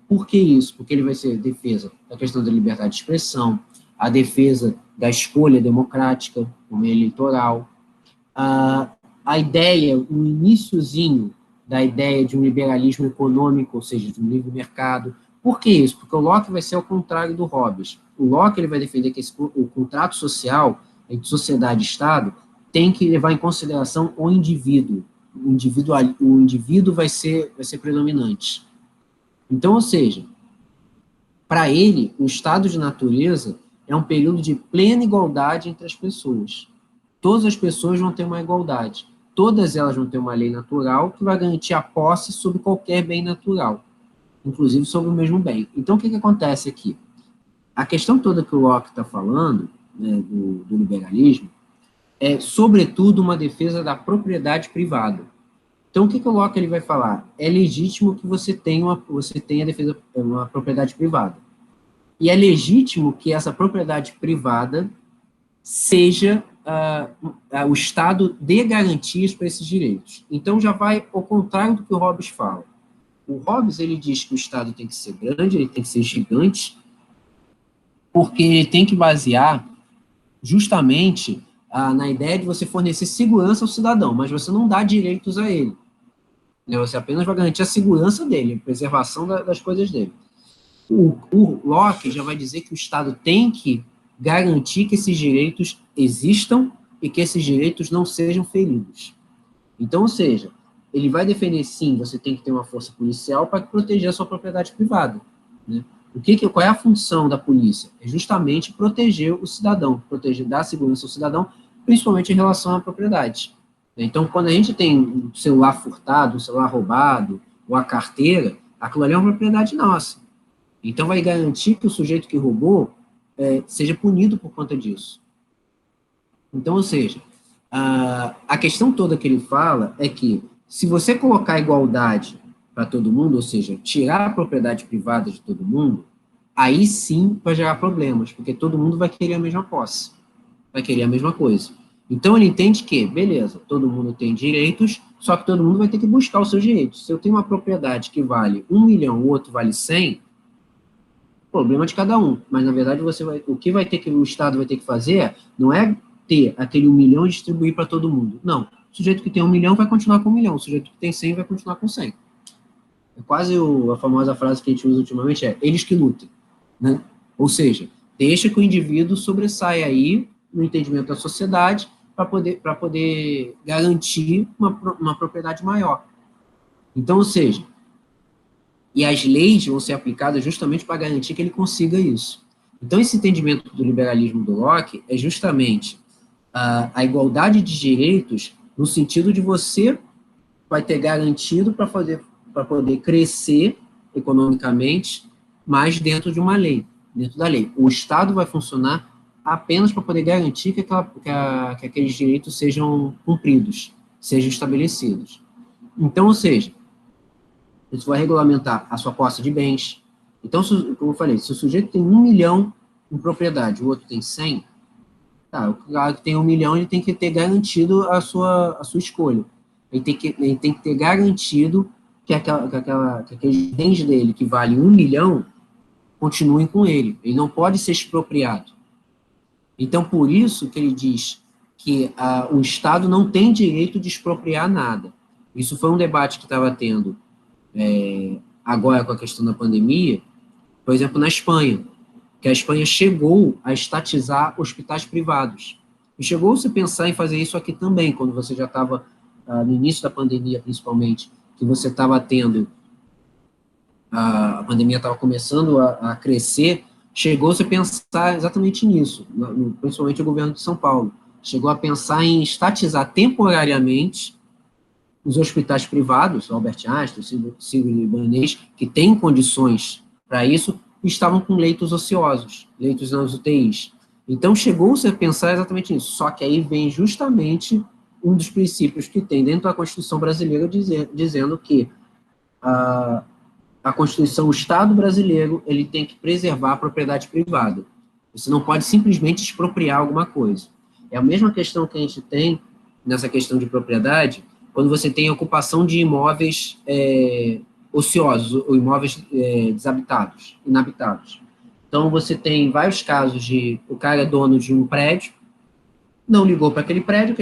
Por que isso? Porque ele vai ser defesa da questão da liberdade de expressão, a defesa da escolha democrática, no meio eleitoral, a ideia, o iniciozinho da ideia de um liberalismo econômico, ou seja, de um livre mercado. Por que isso? Porque o Locke vai ser ao contrário do Hobbes. O Locke ele vai defender que o contrato social entre sociedade e Estado tem que levar em consideração o indivíduo. O indivíduo vai ser predominante. Então, ou seja, para ele, o estado de natureza é um período de plena igualdade entre as pessoas. Todas as pessoas vão ter uma igualdade. Todas elas vão ter uma lei natural que vai garantir a posse sobre qualquer bem natural, inclusive sobre o mesmo bem. Então, o que acontece aqui? A questão toda que o Locke está falando, né, do liberalismo, é, sobretudo, uma defesa da propriedade privada. Então, o que o Locke ele vai falar? É legítimo que você tenha defesa uma propriedade privada. E é legítimo que essa propriedade privada seja o Estado dê garantias para esses direitos. Então, já vai ao contrário do que o Hobbes fala. O Hobbes ele diz que o Estado tem que ser grande, ele tem que ser gigante, porque ele tem que basear justamente na ideia de você fornecer segurança ao cidadão, mas você não dá direitos a ele. Você apenas vai garantir a segurança dele, a preservação das coisas dele. O Locke já vai dizer que o Estado tem que garantir que esses direitos existam e que esses direitos não sejam feridos. Então, ou seja, ele vai defender, sim, você tem que ter uma força policial para proteger a sua propriedade privada. Né? Qual é a função da polícia? É justamente proteger o cidadão, dar segurança ao cidadão, principalmente em relação à propriedade. Então, quando a gente tem um celular furtado, um celular roubado, ou a carteira, aquilo ali é uma propriedade nossa. Então, vai garantir que o sujeito que roubou seja punido por conta disso. Então, ou seja, a questão toda que ele fala é que, se você colocar igualdade para todo mundo, ou seja, tirar a propriedade privada de todo mundo, aí sim vai gerar problemas, porque todo mundo vai querer a mesma posse. vai querer a mesma coisa. Então, ele entende que, beleza, todo mundo tem direitos, só que todo mundo vai ter que buscar os seus direitos. Se eu tenho uma propriedade que vale 1 milhão, o outro vale 100, problema de cada um. Mas, na verdade, o que o Estado vai ter que fazer não é ter aquele 1 milhão e distribuir para todo mundo. Não. O sujeito que tem 1 milhão vai continuar com 1 milhão. O sujeito que tem 100 vai continuar com 100. É quase a famosa frase que a gente usa ultimamente, eles que lutem. Né? Ou seja, deixa que o indivíduo sobressaia aí no entendimento da sociedade para poder garantir uma propriedade maior. Então, ou seja, e as leis vão ser aplicadas justamente para garantir que ele consiga isso. Então, esse entendimento do liberalismo do Locke é justamente a igualdade de direitos no sentido de você vai ter garantido para poder crescer economicamente, mas dentro de uma lei, dentro da lei. O Estado vai funcionar apenas para poder garantir que aqueles direitos sejam cumpridos, sejam estabelecidos. Então, ou seja, isso vai regulamentar a sua posse de bens. Então, como eu falei, se o sujeito tem 1 milhão em propriedade, o outro tem 100, o cara que tem 1 milhão, ele tem que ter garantido a sua escolha. Ele tem que ter garantido que aqueles bens dele, que valem 1 milhão, continuem com ele. Ele não pode ser expropriado. Então, por isso que ele diz que o Estado não tem direito de expropriar nada. Isso foi um debate que estava tendo agora com a questão da pandemia, por exemplo, na Espanha, que a Espanha chegou a estatizar hospitais privados. E chegou-se a pensar em fazer isso aqui também, quando você já estava, no início da pandemia, principalmente, que você estava tendo, a pandemia estava começando a crescer, chegou-se a pensar exatamente nisso, principalmente o governo de São Paulo. Chegou a pensar em estatizar temporariamente os hospitais privados, Albert Einstein, Sírio-Libanês, que têm condições para isso, estavam com leitos ociosos, leitos nas UTIs. Então, chegou-se a pensar exatamente nisso. Só que aí vem justamente um dos princípios que tem dentro da Constituição brasileira, dizendo que a Constituição, o Estado brasileiro, ele tem que preservar a propriedade privada. Você não pode simplesmente expropriar alguma coisa. É a mesma questão que a gente tem nessa questão de propriedade, quando você tem ocupação de imóveis ociosos, ou imóveis desabitados, inabitados. Então, você tem vários casos de o cara é dono de um prédio, não ligou para aquele prédio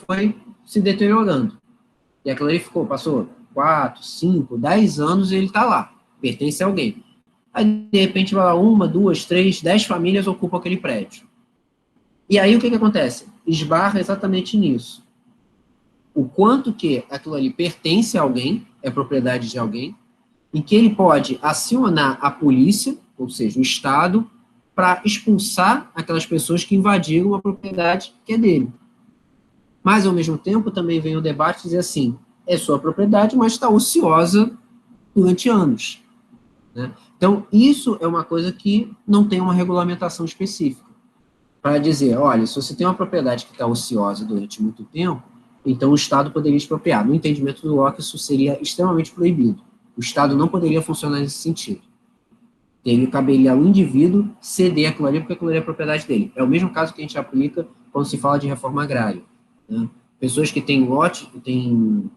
foi se deteriorando. E aquilo ali passou 4, 5, 10 anos e ele está lá, pertence a alguém. Aí, de repente, vai lá 1, 2, 3, 10 famílias ocupam aquele prédio. E aí, o que acontece? Esbarra exatamente nisso. O quanto que aquilo ali pertence a alguém, é propriedade de alguém, em que ele pode acionar a polícia, ou seja, o Estado, para expulsar aquelas pessoas que invadiram uma propriedade que é dele. Mas, ao mesmo tempo, também vem o debate de dizer assim, é sua propriedade, mas está ociosa durante anos. Né? Então, isso é uma coisa que não tem uma regulamentação específica. Para dizer, olha, se você tem uma propriedade que está ociosa durante muito tempo, então o Estado poderia expropriar. No entendimento do Locke, isso seria extremamente proibido. O Estado não poderia funcionar nesse sentido. Ele caberia ao indivíduo ceder aquilo ali, porque aquilo ali é propriedade dele. É o mesmo caso que a gente aplica quando se fala de reforma agrária. Né? Pessoas que têm lote, que têm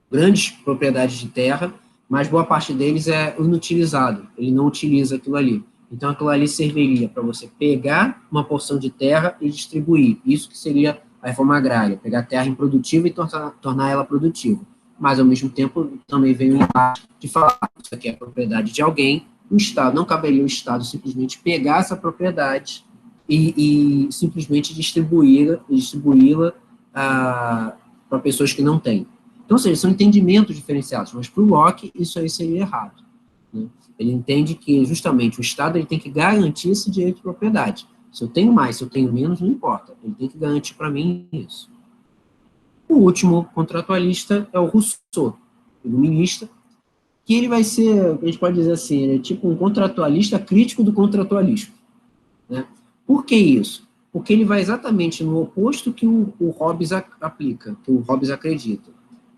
grandes propriedades de terra, mas boa parte deles é inutilizado. Ele não utiliza aquilo ali. Então, aquilo ali serviria para você pegar uma porção de terra e distribuir. Isso que seria a reforma agrária, pegar terra improdutiva e tornar ela produtiva. Mas, ao mesmo tempo, também vem o embate de falar que isso aqui é propriedade de alguém, o Estado, não caberia o Estado simplesmente pegar essa propriedade e simplesmente distribuí-la para pessoas que não têm. Então, ou seja, são entendimentos diferenciados, mas para o Locke isso aí seria errado. Né? Ele entende que, justamente, o Estado ele tem que garantir esse direito de propriedade. Se eu tenho mais, se eu tenho menos, não importa. Ele tem que garantir para mim isso. O último contratualista é o Rousseau, iluminista, que ele vai ser, a gente pode dizer assim, ele é tipo um contratualista crítico do contratualismo. Né? Por que isso? Porque ele vai exatamente no oposto que o Hobbes aplica, que o Hobbes acredita.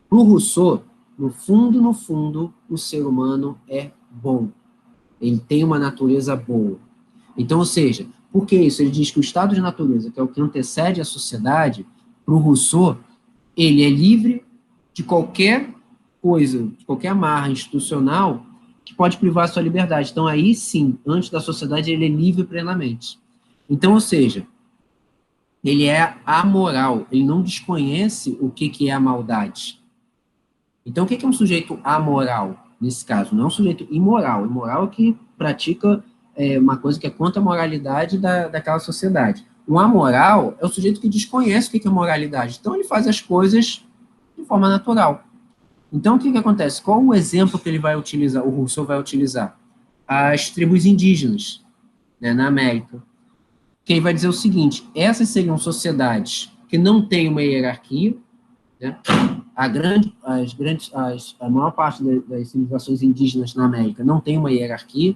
Para o Rousseau, no fundo, o ser humano é bom. Ele tem uma natureza boa. Então, ou seja, por que isso? Ele diz que o estado de natureza, que é o que antecede a sociedade, para o Rousseau, ele é livre de qualquer coisa, de qualquer amarra institucional que pode privar a sua liberdade. Então, aí sim, antes da sociedade, ele é livre plenamente. Então, ou seja, ele é amoral, ele não desconhece o que é a maldade. Então, o que é um sujeito amoral, nesse caso? Não é um sujeito imoral. Imoral é que pratica uma coisa que é contra a moralidade daquela sociedade. O amoral é o sujeito que desconhece o que é moralidade. Então, ele faz as coisas de forma natural. Então, o que acontece? Qual o exemplo que ele vai utilizar, o Rousseau vai utilizar? As tribos indígenas, né, na América. Que ele vai dizer o seguinte, essas seriam sociedades que não têm uma hierarquia, né? A maior parte das civilizações indígenas na América não tem uma hierarquia,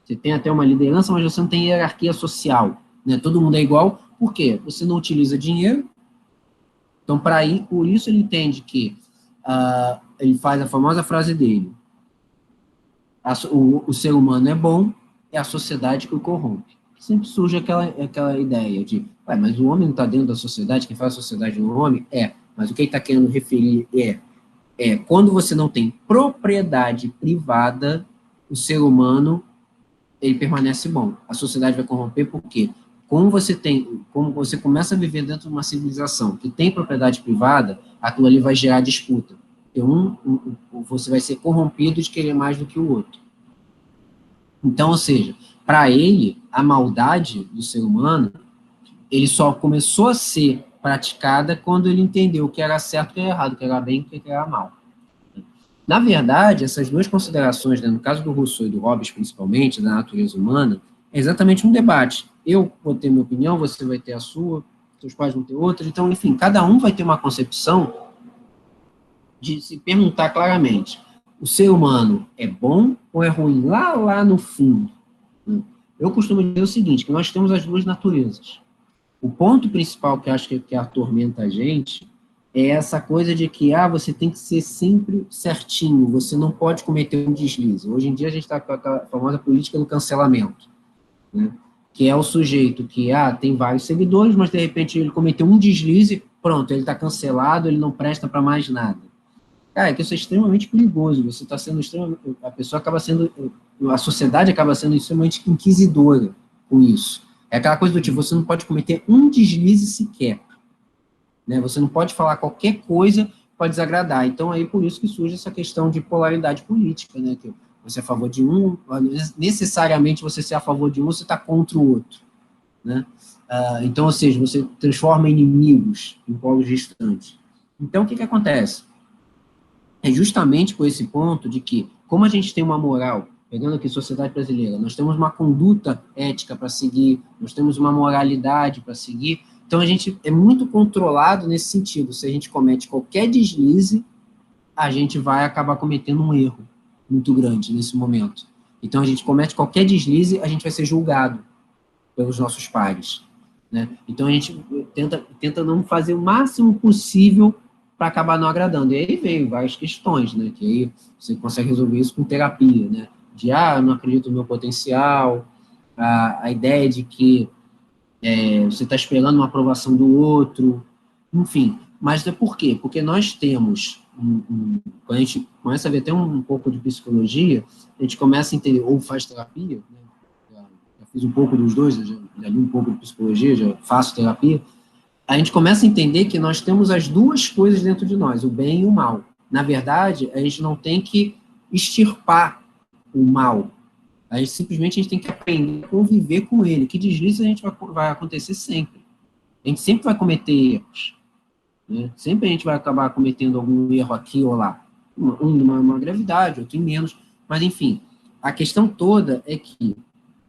você tem até uma liderança, mas você não tem hierarquia social, né? Todo mundo é igual, por quê? Você não utiliza dinheiro, então, por isso ele entende que ele faz a famosa frase dele, o ser humano é bom, é a sociedade que o corrompe. Sempre surge aquela ideia de, mas o homem não está dentro da sociedade, quem faz a sociedade é o homem? Mas o que ele está querendo referir quando você não tem propriedade privada, o ser humano, ele permanece bom. A sociedade vai corromper por quê? Como você começa a viver dentro de uma civilização que tem propriedade privada, aquilo ali vai gerar disputa. Você vai ser corrompido de querer mais do que o outro. Então, ou seja, para ele, a maldade do ser humano, ele só começou a ser praticada quando ele entendeu o que era certo e o que era errado, o que era bem e o que era mal. Na verdade, essas duas considerações, né, no caso do Rousseau e do Hobbes, principalmente, da natureza humana, é exatamente um debate. Eu vou ter minha opinião, você vai ter a sua, seus pais vão ter outra, então, enfim, cada um vai ter uma concepção de se perguntar claramente, o ser humano é bom ou é ruim? Lá no fundo. Eu costumo dizer o seguinte, que nós temos as duas naturezas. O ponto principal que eu acho que atormenta a gente é essa coisa de que você tem que ser sempre certinho, você não pode cometer um deslize. Hoje em dia a gente está com a famosa política do cancelamento, né? Que é o sujeito que tem vários seguidores, mas de repente ele cometeu um deslize, pronto, ele está cancelado, ele não presta para mais nada. Cara, que isso é extremamente perigoso, você está sendo a pessoa acaba sendo, a sociedade acaba sendo extremamente inquisidora com isso. É aquela coisa do tipo, você não pode cometer um deslize sequer, né? Você não pode falar qualquer coisa que pode desagradar. Então, aí por isso que surge essa questão de polaridade política, né? Que você é a favor de um, necessariamente você ser a favor de um, você está contra o outro, né? Então, ou seja, você transforma inimigos em polos distantes. Então, o que acontece? É justamente por esse ponto de que, como a gente tem uma moral, pegando aqui a sociedade brasileira, nós temos uma conduta ética para seguir, nós temos uma moralidade para seguir, então a gente é muito controlado nesse sentido. Se a gente comete qualquer deslize, a gente vai acabar cometendo um erro muito grande nesse momento. Então a gente comete qualquer deslize, a gente vai ser julgado pelos nossos pares, né? Então a gente tenta não fazer o máximo possível para acabar não agradando. E aí veio várias questões, né? Que aí você consegue resolver isso com terapia, né? De, eu não acredito no meu potencial, a ideia de que você está esperando uma aprovação do outro, enfim. Mas é por quê? Porque nós temos, quando a gente começa a ver até um pouco de psicologia, a gente começa a entender, ou faz terapia, né? Já fiz um pouco dos dois, já li um pouco de psicologia, já faço terapia, a gente começa a entender que nós temos as duas coisas dentro de nós, o bem e o mal. Na verdade, a gente não tem que extirpar o mal. A gente tem que aprender a conviver com ele. Que deslize a gente vai acontecer sempre. A gente sempre vai cometer erros, né? Sempre a gente vai acabar cometendo algum erro aqui ou lá. Uma gravidade, outro em menos. Mas, enfim, a questão toda é que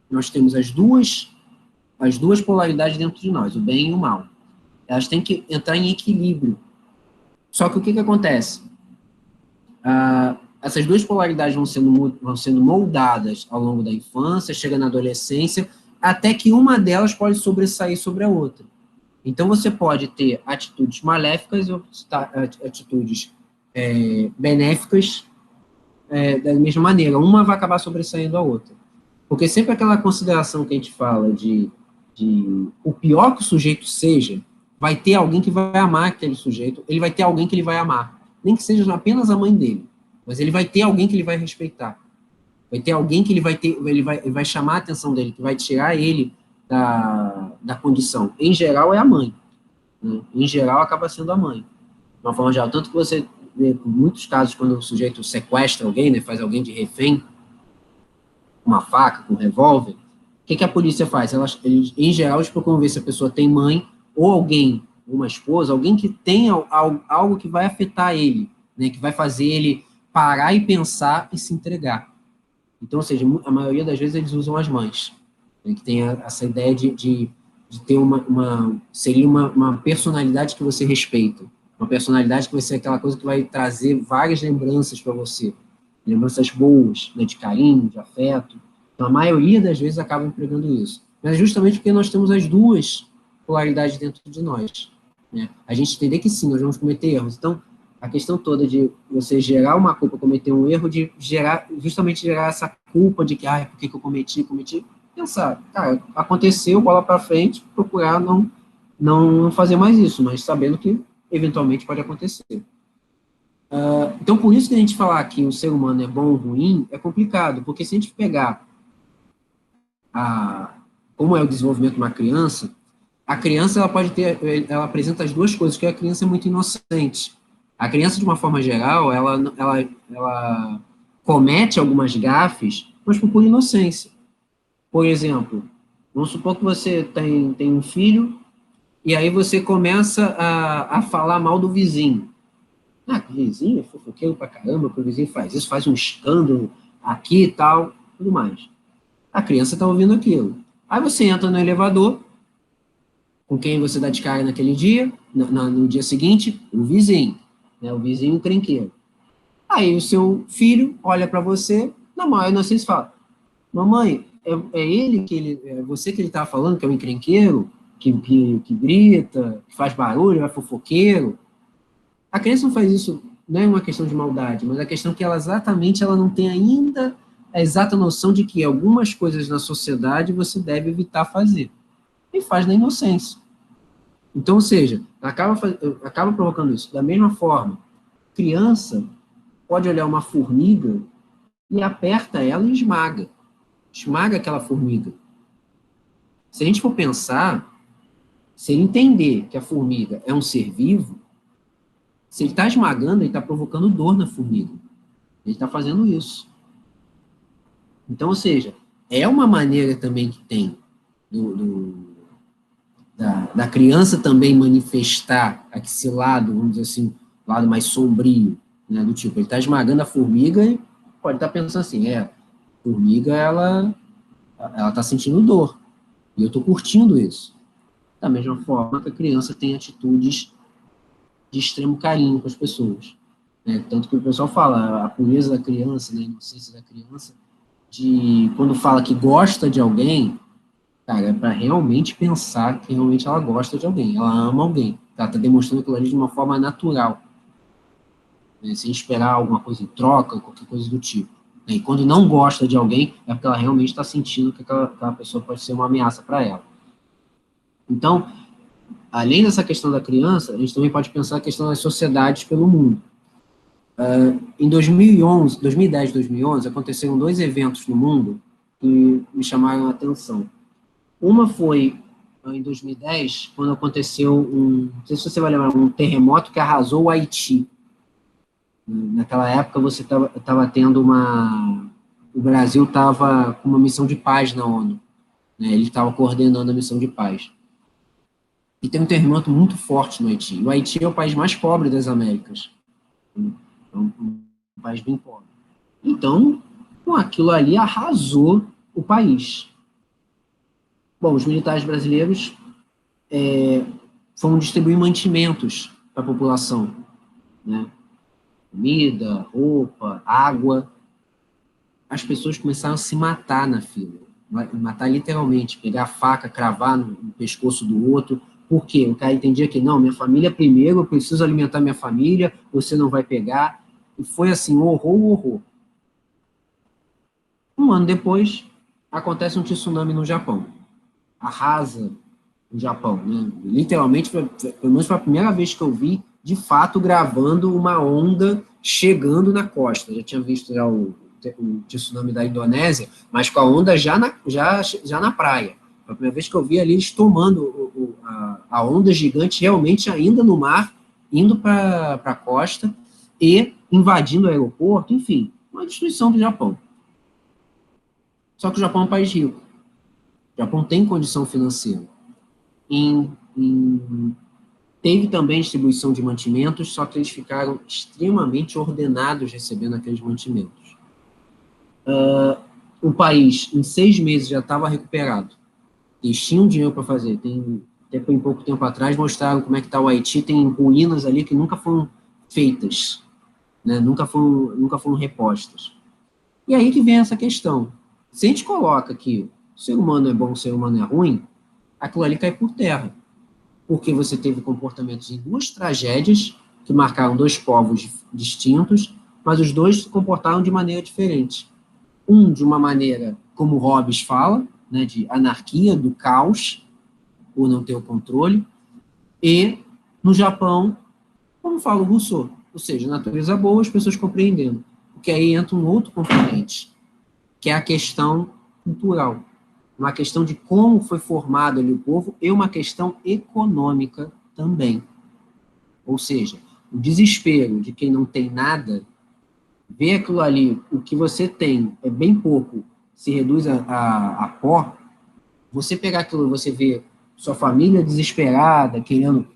nós temos as duas polaridades dentro de nós, o bem e o mal. Elas têm que entrar em equilíbrio. Só que o que acontece? Essas duas polaridades vão sendo moldadas ao longo da infância, chega na adolescência, até que uma delas pode sobressair sobre a outra. Então, você pode ter atitudes maléficas ou atitudes benéficas da mesma maneira. Uma vai acabar sobressaindo a outra. Porque sempre aquela consideração que a gente fala de o pior que o sujeito seja, vai ter alguém que vai amar aquele sujeito, ele vai ter alguém que ele vai amar. Nem que seja apenas a mãe dele, mas ele vai ter alguém que ele vai respeitar. Vai ter alguém que ele vai chamar a atenção dele, que vai tirar ele da condição. Em geral, é a mãe. Né? Em geral, acaba sendo a mãe. De uma forma geral. Tanto que você vê, em muitos casos, quando o sujeito sequestra alguém, né, faz alguém de refém, com uma faca, com um revólver, o que a polícia faz? Em geral, eles procuram ver se a pessoa tem mãe ou alguém, uma esposa, alguém que tenha algo que vai afetar ele, né, que vai fazer ele parar e pensar e se entregar. Então, ou seja, a maioria das vezes eles usam as mães, né, que tem essa ideia de ter seria uma personalidade que você respeita, uma personalidade que vai ser aquela coisa que vai trazer várias lembranças para você, lembranças boas, né, de carinho, de afeto. Então, a maioria das vezes acaba empregando isso. Mas justamente porque nós temos as duas polaridades dentro de nós. Né? A gente entender que sim, nós vamos cometer erros. Então, a questão toda de você gerar uma culpa, cometer um erro, de justamente gerar essa culpa de que, por que eu cometi, pensar, cara, aconteceu, bola para frente, procurar não fazer mais isso, mas sabendo que eventualmente pode acontecer. Então, por isso que a gente falar que o ser humano é bom ou ruim é complicado, porque se a gente pegar como é o desenvolvimento de uma criança, a criança ela apresenta as duas coisas, que a criança é muito inocente. A criança, de uma forma geral, ela comete algumas gafes, mas por pura inocência. Por exemplo, vamos supor que você tem um filho, e aí você começa a falar mal do vizinho. Que o vizinho é fofoqueiro pra caramba, que o vizinho faz isso, faz um escândalo aqui e tal, tudo mais. A criança está ouvindo aquilo. Aí você entra no elevador, com quem você dá de cara naquele dia, no dia seguinte, o vizinho, né, o vizinho encrenqueiro. Aí o seu filho olha para você, na maior inocência, fala, mamãe, é você que ele estava falando, que é o encrenqueiro, que grita, que faz barulho, é fofoqueiro. A criança não faz isso, não é uma questão de maldade, mas a questão é que ela não tem ainda a exata noção de que algumas coisas na sociedade você deve evitar fazer. E faz na inocência. Então, ou seja, acaba provocando isso. Da mesma forma, criança pode olhar uma formiga e aperta ela e esmaga. Esmaga aquela formiga. Se a gente for pensar, se ele entender que a formiga é um ser vivo, se ele está esmagando, ele está provocando dor na formiga. Ele está fazendo isso. Então, ou seja, é uma maneira também que tem da criança também manifestar esse lado, vamos dizer assim, lado mais sombrio, né, do tipo, ele está esmagando a formiga e pode estar pensando assim, a formiga, ela está sentindo dor, e eu estou curtindo isso. Da mesma forma que a criança tem atitudes de extremo carinho com as pessoas. Né? Tanto que o pessoal fala, a pureza da criança, né, a inocência da criança, quando fala que gosta de alguém, cara, é para realmente pensar que realmente ela gosta de alguém, ela ama alguém. Ela está demonstrando aquilo ali de uma forma natural, né, sem esperar alguma coisa em troca, qualquer coisa do tipo. E quando não gosta de alguém, é porque ela realmente está sentindo que aquela pessoa pode ser uma ameaça para ela. Então, além dessa questão da criança, a gente também pode pensar a questão das sociedades pelo mundo. Em 2010, 2011, aconteceram 2 eventos no mundo que me chamaram a atenção. Uma foi em 2010, quando aconteceu não sei se você vai lembrar, um terremoto que arrasou o Haiti. Naquela época você estava tendo o Brasil estava com uma missão de paz na ONU, né? Ele estava coordenando a missão de paz. E tem um terremoto muito forte no Haiti. O Haiti é o país mais pobre das Américas. É um país bem pobre. Então, com aquilo ali, arrasou o país. Bom, os militares brasileiros foram distribuir mantimentos para a população, né? Comida, roupa, água. As pessoas começaram a se matar na fila. Matar literalmente, pegar a faca, cravar no pescoço do outro. Por quê? O cara entendia que, não, minha família primeiro, eu preciso alimentar minha família, você não vai pegar. E foi assim, horror. Um ano depois, acontece um tsunami no Japão. Arrasa o Japão, né? Literalmente, pelo menos foi a primeira vez que eu vi, de fato, gravando uma onda chegando na costa. Já tinha visto já o tsunami da Indonésia, mas com a onda já na praia. Foi a primeira vez que eu vi ali eles tomando a onda gigante realmente ainda no mar, indo para a costa e invadindo o aeroporto, enfim, uma destruição do Japão. Só que o Japão é um país rico. O Japão tem condição financeira. Teve também distribuição de mantimentos, só que eles ficaram extremamente ordenados recebendo aqueles mantimentos. O país, em 6 meses, já estava recuperado. Eles tinham dinheiro para fazer. Até por pouco tempo atrás, mostraram como é que está o Haiti. Tem ruínas ali que nunca foram feitas, né? Nunca foram repostas. E aí que vem essa questão. Se a gente coloca que o ser humano é bom, o ser humano é ruim, aquilo ali cai por terra. Porque você teve comportamentos em 2 tragédias que marcaram 2 povos distintos, mas os 2 se comportaram de maneira diferente. Um, de uma maneira, como Hobbes fala, né, de anarquia, do caos, por não ter o controle, e, no Japão, como fala o Rousseau, ou seja, natureza boa, as pessoas compreendendo. Porque aí entra um outro componente, que é a questão cultural. Uma questão de como foi formado ali o povo e uma questão econômica também. Ou seja, o desespero de quem não tem nada, ver aquilo ali, o que você tem é bem pouco, se reduz a pó, você pegar aquilo, você vê sua família desesperada, querendo,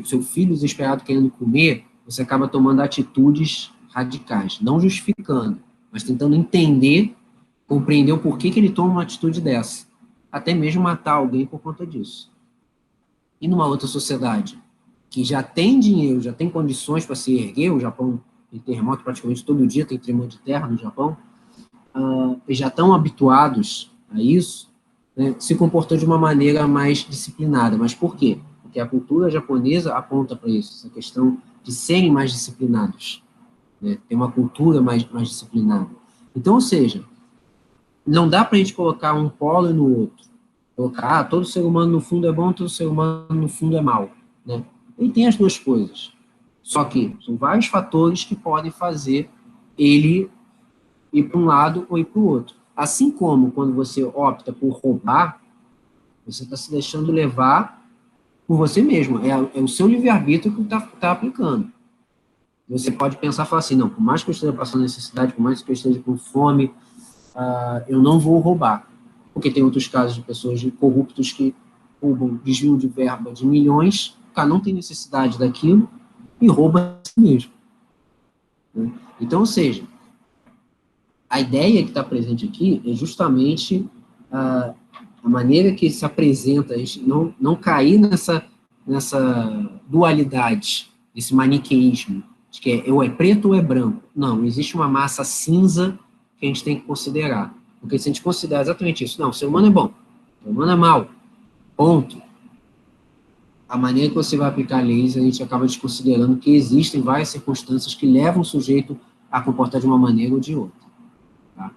seu filho desesperado querendo comer, você acaba tomando atitudes radicais, não justificando, mas tentando entender, compreender o porquê que ele toma uma atitude dessa. Até mesmo matar alguém por conta disso. E numa outra sociedade que já tem dinheiro, já tem condições para se erguer, o Japão tem terremoto praticamente todo dia, tem tremor de terra no Japão, e já estão habituados a isso, né, se comportou de uma maneira mais disciplinada. Mas por quê? Porque a cultura japonesa aponta para isso, essa questão de serem mais disciplinados, né, ter uma cultura mais disciplinada. Então, ou seja, não dá para a gente colocar um polo no outro. Colocar, todo ser humano no fundo é bom, todo ser humano no fundo é mau, né? Ele tem as 2 coisas. Só que são vários fatores que podem fazer ele ir para um lado ou ir para o outro. Assim como quando você opta por roubar, você está se deixando levar por você mesmo. É o seu livre-arbítrio que está aplicando. Você pode pensar e falar assim, não, por mais que eu esteja passando necessidade, por mais que eu esteja com fome, eu não vou roubar. Porque tem outros casos de pessoas corruptos que roubam, desviam de verba de milhões, o cara não tem necessidade daquilo e rouba a si mesmo. Então, ou seja, a ideia que está presente aqui é justamente a maneira que se apresenta, a gente não cair nessa dualidade, esse maniqueísmo, de que ou é preto ou é branco. Não, existe uma massa cinza que a gente tem que considerar. Porque se a gente considerar exatamente isso, não, o ser humano é bom, o ser humano é mau, ponto. A maneira que você vai aplicar leis, a gente acaba desconsiderando que existem várias circunstâncias que levam o sujeito a comportar de uma maneira ou de outra. Tá?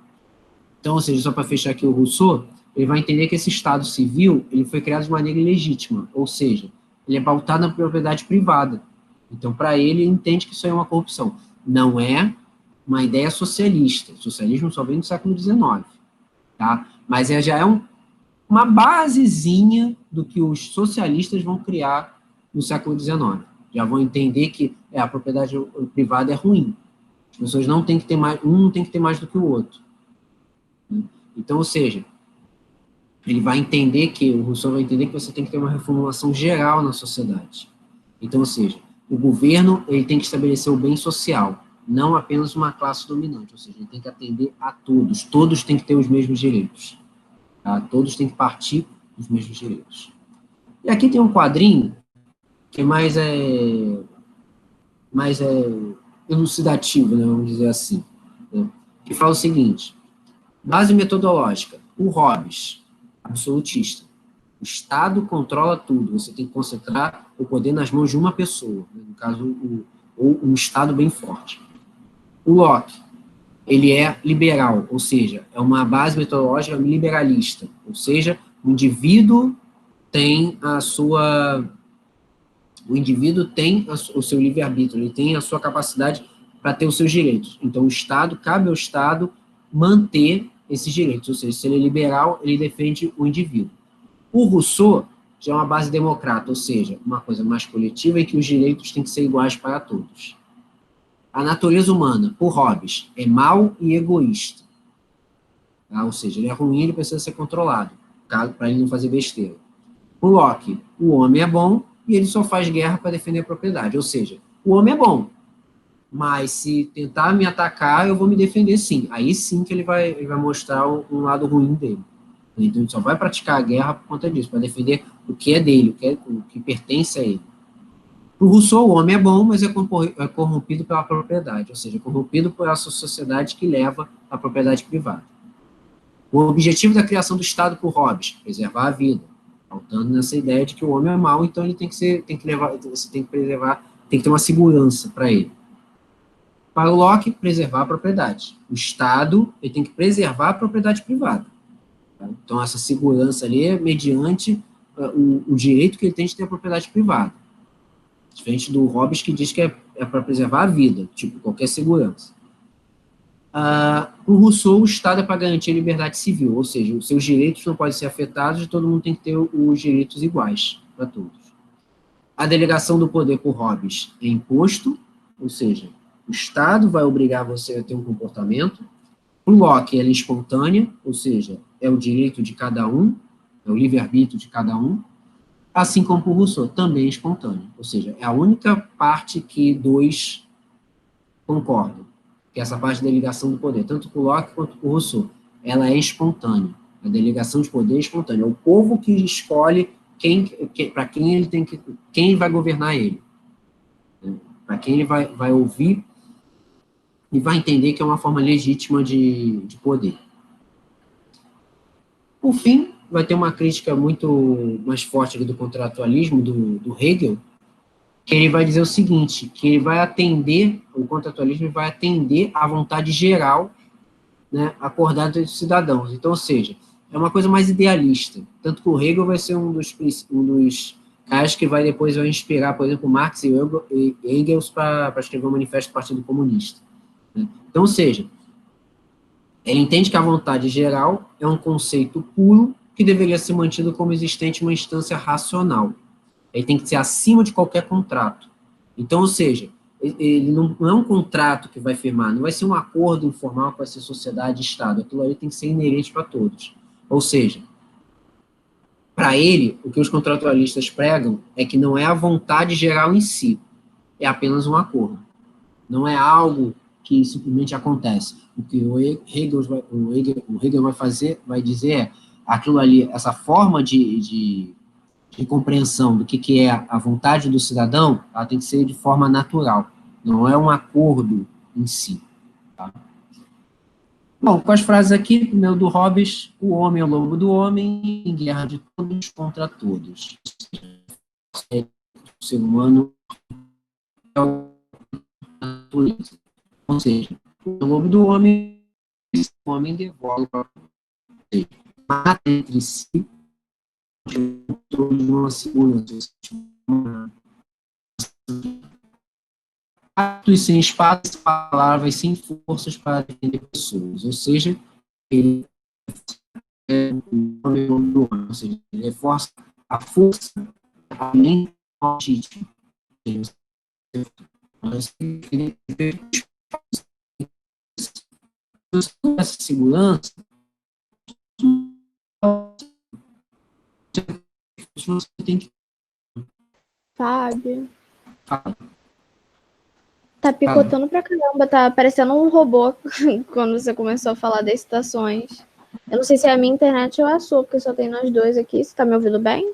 Então, ou seja, só para fechar aqui o Rousseau, ele vai entender que esse Estado civil ele foi criado de maneira ilegítima, ou seja, ele é pautado na propriedade privada. Então, para ele entende que isso é uma corrupção. Não é uma ideia socialista. O socialismo só vem do século XIX. Tá? Mas já é uma basezinha do que os socialistas vão criar no século XIX. Já vão entender que a propriedade privada é ruim. As pessoas não têm que ter mais, um não tem que ter mais do que o outro. Então, ou seja, ele vai entender o Rousseau vai entender que você tem que ter uma reformulação geral na sociedade. Então, ou seja, o governo ele tem que estabelecer o bem social, não apenas uma classe dominante, ou seja, ele tem que atender a todos têm que ter os mesmos direitos, tá? Todos têm que partir dos mesmos direitos. E aqui tem um quadrinho que mais elucidativo, né, vamos dizer assim, né, que fala o seguinte: base metodológica, o Hobbes, absolutista. O Estado controla tudo, você tem que concentrar o poder nas mãos de uma pessoa, né, no caso, um Estado bem forte. O Locke, ele é liberal, ou seja, é uma base metodológica liberalista, ou seja, o indivíduo tem a sua, o indivíduo tem o seu livre-arbítrio, ele tem a sua capacidade para ter os seus direitos. Então, o Estado, cabe ao Estado manter esses direitos, ou seja, se ele é liberal, ele defende o indivíduo. O Rousseau já é uma base democrata, ou seja, uma coisa mais coletiva e que os direitos têm que ser iguais para todos. A natureza humana, por Hobbes, é mau e egoísta. Tá? Ou seja, ele é ruim, ele precisa ser controlado, para ele não fazer besteira. O Locke, o homem é bom e ele só faz guerra para defender a propriedade. Ou seja, o homem é bom, mas se tentar me atacar, eu vou me defender sim. Aí sim que ele vai mostrar um lado ruim dele. Então ele só vai praticar a guerra por conta disso, para defender o que é dele, o que pertence a ele. Para o Rousseau, o homem é bom, mas é corrompido pela propriedade, ou seja, corrompido por essa sociedade que leva à propriedade privada. O objetivo da criação do Estado por Hobbes, preservar a vida, faltando nessa ideia de que o homem é mau, então ele tem que ser, tem que levar, você tem que preservar, tem que ter uma segurança para ele. Para o Locke, preservar a propriedade. O Estado, ele tem que preservar a propriedade privada. Tá? Então, essa segurança ali é mediante o direito que ele tem de ter a propriedade privada. Diferente do Hobbes, que diz que é para preservar a vida, tipo, qualquer segurança. O Rousseau, o Estado é para garantir a liberdade civil, ou seja, os seus direitos não podem ser afetados e todo mundo tem que ter os direitos iguais para todos. A delegação do poder por Hobbes é imposto, ou seja, o Estado vai obrigar você a ter um comportamento. O Locke, ela é espontânea, ou seja, é o direito de cada um, é o livre-arbítrio de cada um, assim como o Rousseau, também é espontâneo, ou seja, é a única parte que dois concordam, que é essa parte da delegação do poder, tanto o Locke quanto o Rousseau, ela é espontânea, a delegação de poder é espontânea, é o povo que escolhe para quem ele tem que, quem vai governar ele, né? Para quem ele vai ouvir e vai entender que é uma forma legítima de poder. Por fim, vai ter uma crítica muito mais forte do contratualismo do Hegel, que ele vai dizer o seguinte, que ele vai atender, o contratualismo vai atender à vontade geral, né, acordada dos cidadãos. Então, ou seja, é uma coisa mais idealista. Tanto que o Hegel vai ser um dos caras que vai inspirar, por exemplo, Marx e Engels para escrever o Manifesto do Partido Comunista. Né? Então, ou seja, ele entende que a vontade geral é um conceito puro que deveria ser mantido como existente em uma instância racional. Ele tem que ser acima de qualquer contrato. Então, ou seja, ele não é um contrato que vai firmar, não vai ser um acordo informal com essa sociedade e Estado. Aquilo ali tem que ser inerente para todos. Ou seja, para ele, o que os contratualistas pregam é que não é a vontade geral em si, é apenas um acordo. Não é algo que simplesmente acontece. O que o Hegel vai fazer, vai dizer é aquilo ali, essa forma de compreensão do que é a vontade do cidadão, ela tem que ser de forma natural, não é um acordo em si. Tá? Bom, com as frases aqui, primeiro do Hobbes, o homem é o lobo do homem, em guerra de todos contra todos. O ser humano é o natureza. Ou seja, o lobo do homem, o homem devora o outro. Mata entre si, de uma segurança. Atos sem espaço, palavras, sem forças para defender pessoas. Ou seja, ele é um homem do homem, ou seja, ele reforça a força além do legítimo. Essa segurança, você tem que Fábio. Tá picotando pra caramba, tá parecendo um robô quando você começou a falar das citações. Eu não sei se é a minha internet ou a sua, porque só tem nós dois aqui. Você tá me ouvindo bem?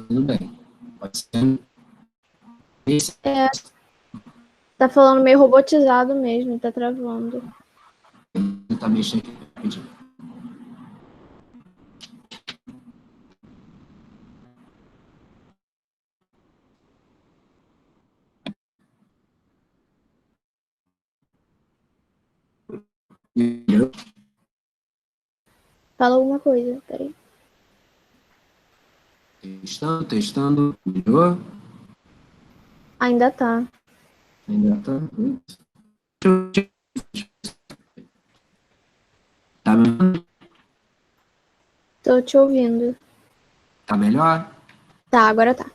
tudo bem. Pode ser. É, tá falando meio robotizado mesmo, tá travando. Tentar mexer aqui rapidinho. Fala alguma coisa, peraí. Testando. Melhorou? Ainda tá. Ainda tá. Tá melhor? Tô te ouvindo. Tá melhor? Tá, agora tá.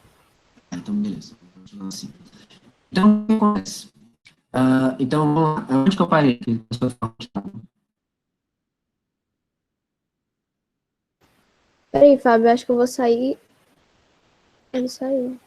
Então, beleza. Continua assim. Então, o que acontece? Então, vamos lá. Onde que eu parei aqui? Peraí, Fábio, acho que eu vou sair. Ele saiu.